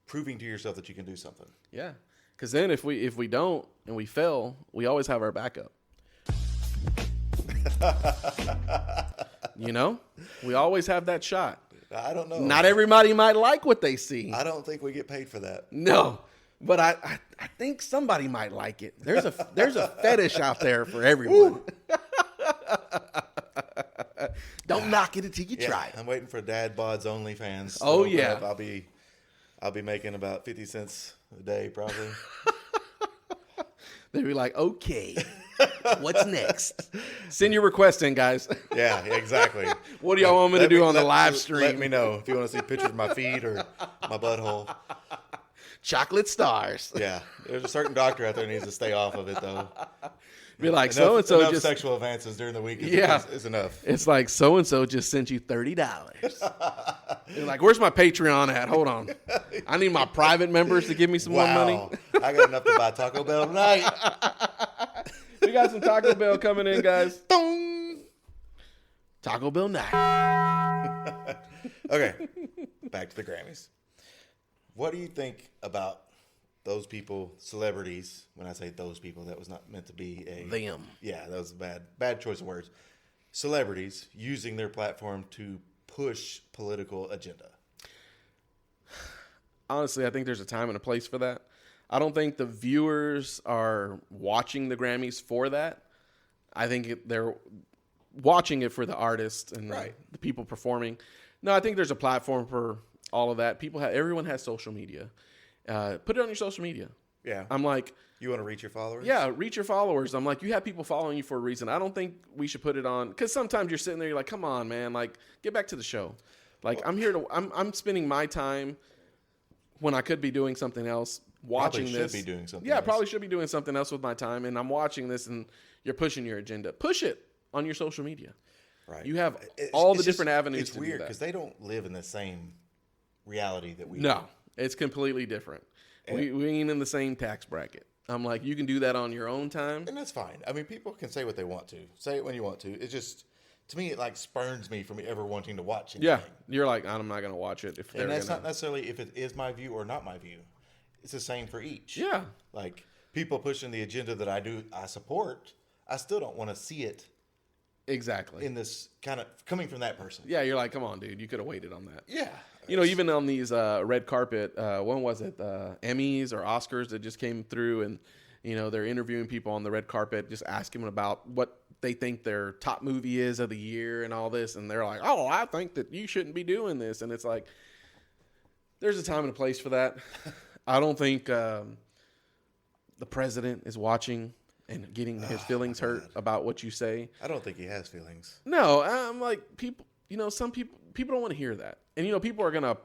proving to yourself that you can do something. Yeah, because then if we don't and we fail, we always have our backup. We always have that shot. I don't know. Not everybody might like what they see. I don't think we get paid for that. No, but I think somebody might like it. There's a fetish out there for everyone. Don't knock it until you try it. I'm waiting for Dad Bod's OnlyFans. Oh yeah, I'll be making about 50 cents a day probably. They'd be like, okay, what's next? Send your request in, guys. Yeah, exactly. What do y'all want me to do on the live stream? Let me know if you want to see pictures of my feet or my butthole. Chocolate stars. Yeah, there's a certain doctor out there who needs to stay off of it, though. Be like, so-and-so enough just... sexual advances during the week is enough. It's like, so-and-so just sent you $30. You're like, where's my Patreon at? Hold on. I need my private members to give me some more money. I got enough to buy Taco Bell tonight. We got some Taco Bell coming in, guys. Taco Bell night. Okay, back to the Grammys. What do you think about those people, celebrities? When I say those people, that was not meant to be them. Yeah, that was a bad choice of words. Celebrities using their platform to push political agenda. Honestly, I think there's a time and a place for that. I don't think the viewers are watching the Grammys for that. I think they're watching it for the artists and the people performing. No, I think there's a platform for all of that. Everyone has social media. Put it on your social media. Yeah. I'm like, you want to reach your followers? Yeah, reach your followers. I'm like, you have people following you for a reason. I don't think we should put it on, because sometimes you're sitting there, you're like, come on, man, like, get back to the show. Like, I'm spending my time when I could be doing something else, watching this. Should be doing something. Yeah, else. Probably should be doing something else with my time, and I'm watching this, and you're pushing your agenda. Push it on your social media. Right. You have all the different avenues. It's weird because they don't live in the same reality that we do. No, it's completely different. We ain't in the same tax bracket. I'm like, you can do that on your own time. And that's fine. I mean, people can say what they want to. Say it when you want to. It's just, to me, it like spurns me from ever wanting to watch anything. Yeah. You're like, I'm not going to watch it. And that's not necessarily if it is my view or not my view. It's the same for each. Yeah. Like, people pushing the agenda that I support, I still don't want to see it. Exactly. In this kind of, coming from that person. Yeah, you're like, come on, dude. You could have waited on that. Yeah. Even on these red carpet, when was it? Emmys or Oscars that just came through, and, they're interviewing people on the red carpet, just asking them about what they think their top movie is of the year and all this. And they're like, oh, I think that you shouldn't be doing this. And it's like, there's a time and a place for that. I don't think the president is watching and getting his feelings hurt about what you say. I don't think he has feelings. No, I'm like, people, some people don't want to hear that. And, people are going to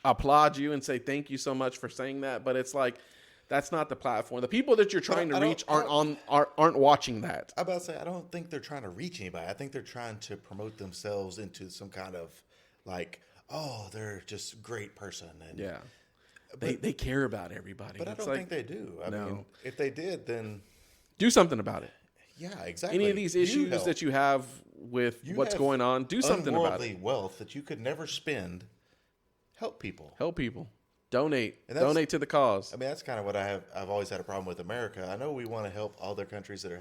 applaud you and say, thank you so much for saying that. But it's like, that's not the platform. The people that you're trying to reach aren't watching that. I'm about to say, I don't think they're trying to reach anybody. I think they're trying to promote themselves into some kind of like, oh, they're just a great person. And yeah. They care about everybody. But I don't think they do. I mean, if they did, then do something about it. Yeah, exactly. Any of these issues that you have with what's going on, do something about it. Unworldly wealth that you could never spend. Help people. Donate. Donate to the cause. I mean, that's kind of what I've always had a problem with America. I know we want to help other countries that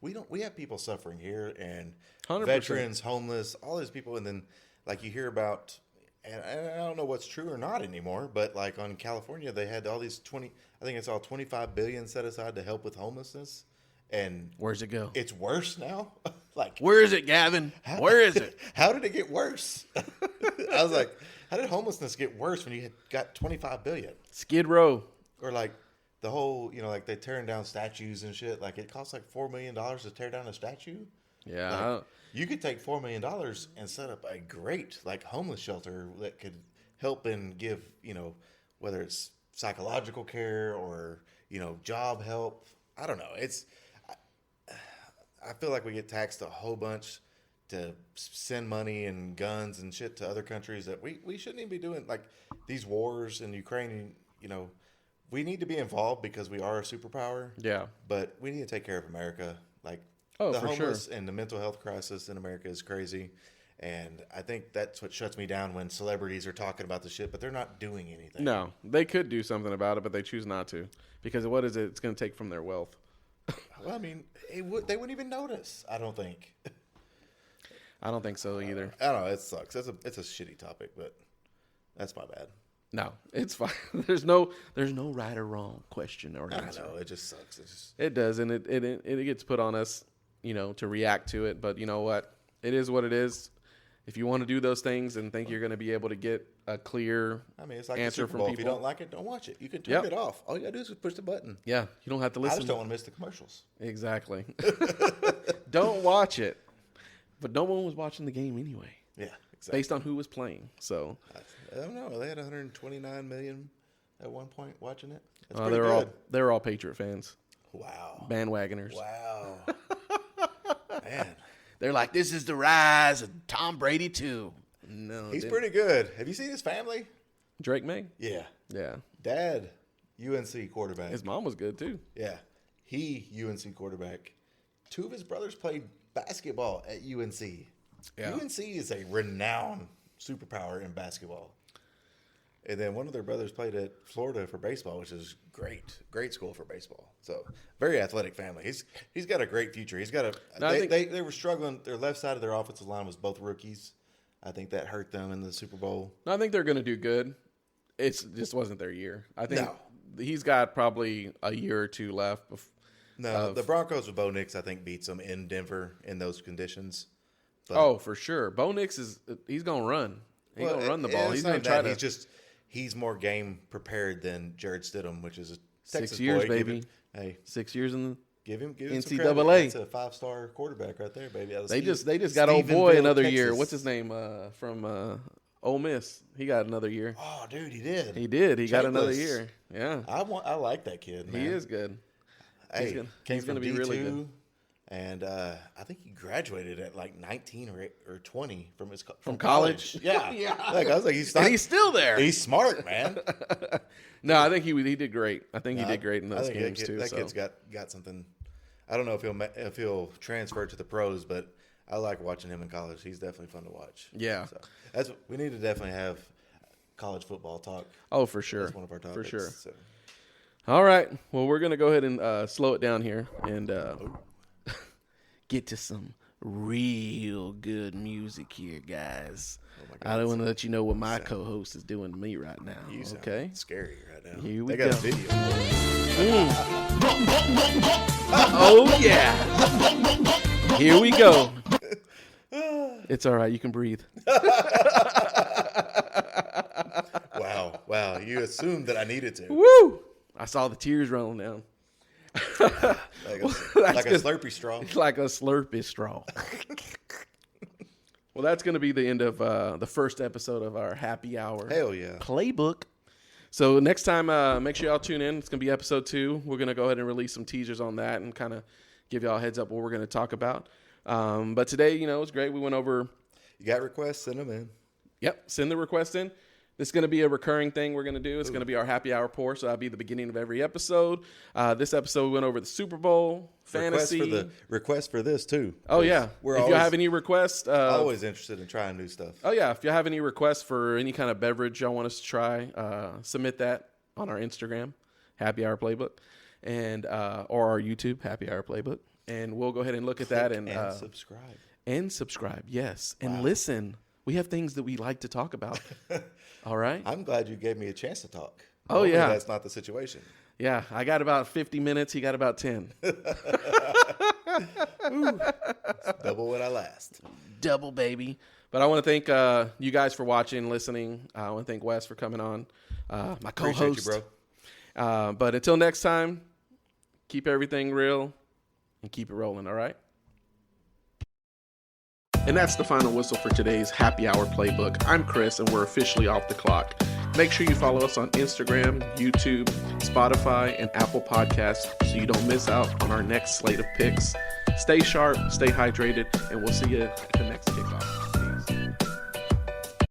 we have people suffering here, and 100%. Veterans, homeless, all these people, and then like you hear about. And I don't know what's true or not anymore, but like on California, they had all these 25 billion set aside to help with homelessness. And where's it go? It's worse now. Like, where is it, Gavin? Where is it? How did it get worse? I was like, how did homelessness get worse when you had got 25 billion? Skid Row. Or like the whole, like they tearing down statues and shit. Like it costs like $4 million to tear down a statue. Yeah. Like, you could take $4 million and set up a great like homeless shelter that could help and give, whether it's psychological care or, job help. I don't know. I feel like we get taxed a whole bunch to send money and guns and shit to other countries that we shouldn't even be doing. Like these wars in Ukraine, we need to be involved because we are a superpower. Yeah. But we need to take care of America. Like the for homeless sure. and the mental health crisis in America is crazy. And I think that's what shuts me down when celebrities are talking about the shit, but they're not doing anything. No, they could do something about it, but they choose not to because what is it? It's going to take from their wealth. Well, I mean, they wouldn't even notice, I don't think. I don't think so either. I don't know. It sucks. It's a shitty topic, but that's my bad. No, it's fine. There's no right or wrong question or answer. I know. It just sucks. It does, and it gets put on us, to react to it. But you know what? It is what it is. If you want to do those things and think you're going to be able to get a clear it's like answer the Super from Bowl. people, If you don't like it, don't watch it. You can turn it off. All you got to do is push the button. Yeah, you don't have to listen. I just don't want to miss the commercials. Exactly. Don't watch it. But no one was watching the game anyway. Yeah, exactly. Based on who was playing. So I don't know. They had 129 million at one point watching it. That's they pretty good. they were all Patriot fans. Wow. Bandwagoners. Wow. Man. They're like, this is the rise of Tom Brady too. No, he's pretty good. Have you seen his family? Drake May? Yeah. Yeah. Dad, UNC quarterback. His mom was good too. Yeah. He, UNC quarterback. Two of his brothers played basketball at UNC. Yeah. UNC is a renowned superpower in basketball. And then one of their brothers played at Florida for baseball, which is great school for baseball. So very athletic family. He's got a great future. He's got they were struggling. Their left side of their offensive line was both rookies. I think that hurt them in the Super Bowl. No, I think they're going to do good. It just wasn't their year. I think he's got probably a year or two left. The Broncos with Bo Nix, I think, beats them in Denver in those conditions. But, for sure. Bo Nix he's going to run. He's going to run the ball. He's going to try to. He's more game prepared than Jared Stidham, which is a Texas 6 years, boy. baby. 6 years in the give him NCAA. That's a 5-star quarterback right there, baby. They just got old boy another year. What's his name from Ole Miss? He got another year. Oh, dude, he did. He got another year. Yeah, I like that kid. Man. He is good. Hey, he's going to be really good. And I think he graduated at like 19 or 20 from college. Yeah. Yeah. Like, I was like, he's still there. He's smart, man. No, I think he did great. I think he did great in those games too. That kid's got something. I don't know if he'll transfer to the pros, but I like watching him in college. He's definitely fun to watch. Yeah. So we need to definitely have college football talk. Oh, for sure. That's one of our topics. For sure. So. All right. Well, we're going to go ahead and slow it down here and get to some real good music here, guys. Oh my God, I don't want to let you know what my co-host is doing to me right now. You sound okay? Scary right now. Here we got go. a video. Oh, yeah. Here we go. It's all right. You can breathe. Wow. You assumed that I needed to. Woo! I saw the tears rolling down. Like a Slurpee straw. Like a Slurpee straw. Well, that's going to be the end of the first episode of our Happy Hour Playbook. So next time, make sure y'all tune in. It's going to be episode 2. We're going to go ahead and release some teasers on that and kind of give y'all a heads up what we're going to talk about. But today, it was great. We went over. You got requests? Send them in. Yep. Send the request in. This is going to be a recurring thing we're going to do. It's going to be our Happy Hour pour, so that'll be the beginning of every episode. This episode, we went over the Super Bowl, fantasy. Request for this, too. Oh, yeah. If you have any requests. Always interested in trying new stuff. Oh, yeah. If you have any requests for any kind of beverage y'all want us to try, submit that on our Instagram, Happy Hour Playbook, and or our YouTube, Happy Hour Playbook. And we'll go ahead and look at that. And subscribe. And subscribe, yes. Wow. And listen. We have things that we like to talk about. All right? I'm glad you gave me a chance to talk. Oh, yeah. That's not the situation. Yeah, I got about 50 minutes. He got about 10. Double what I last. Double, baby. But I want to thank you guys for watching, listening. I want to thank Wes for coming on. My co-host. Appreciate you, bro. But until next time, keep everything real and keep it rolling, all right? And that's the final whistle for today's Happy Hour Playbook. I'm Chris, and we're officially off the clock. Make sure you follow us on Instagram, YouTube, Spotify, and Apple Podcasts so you don't miss out on our next slate of picks. Stay sharp, stay hydrated, and we'll see you at the next kickoff.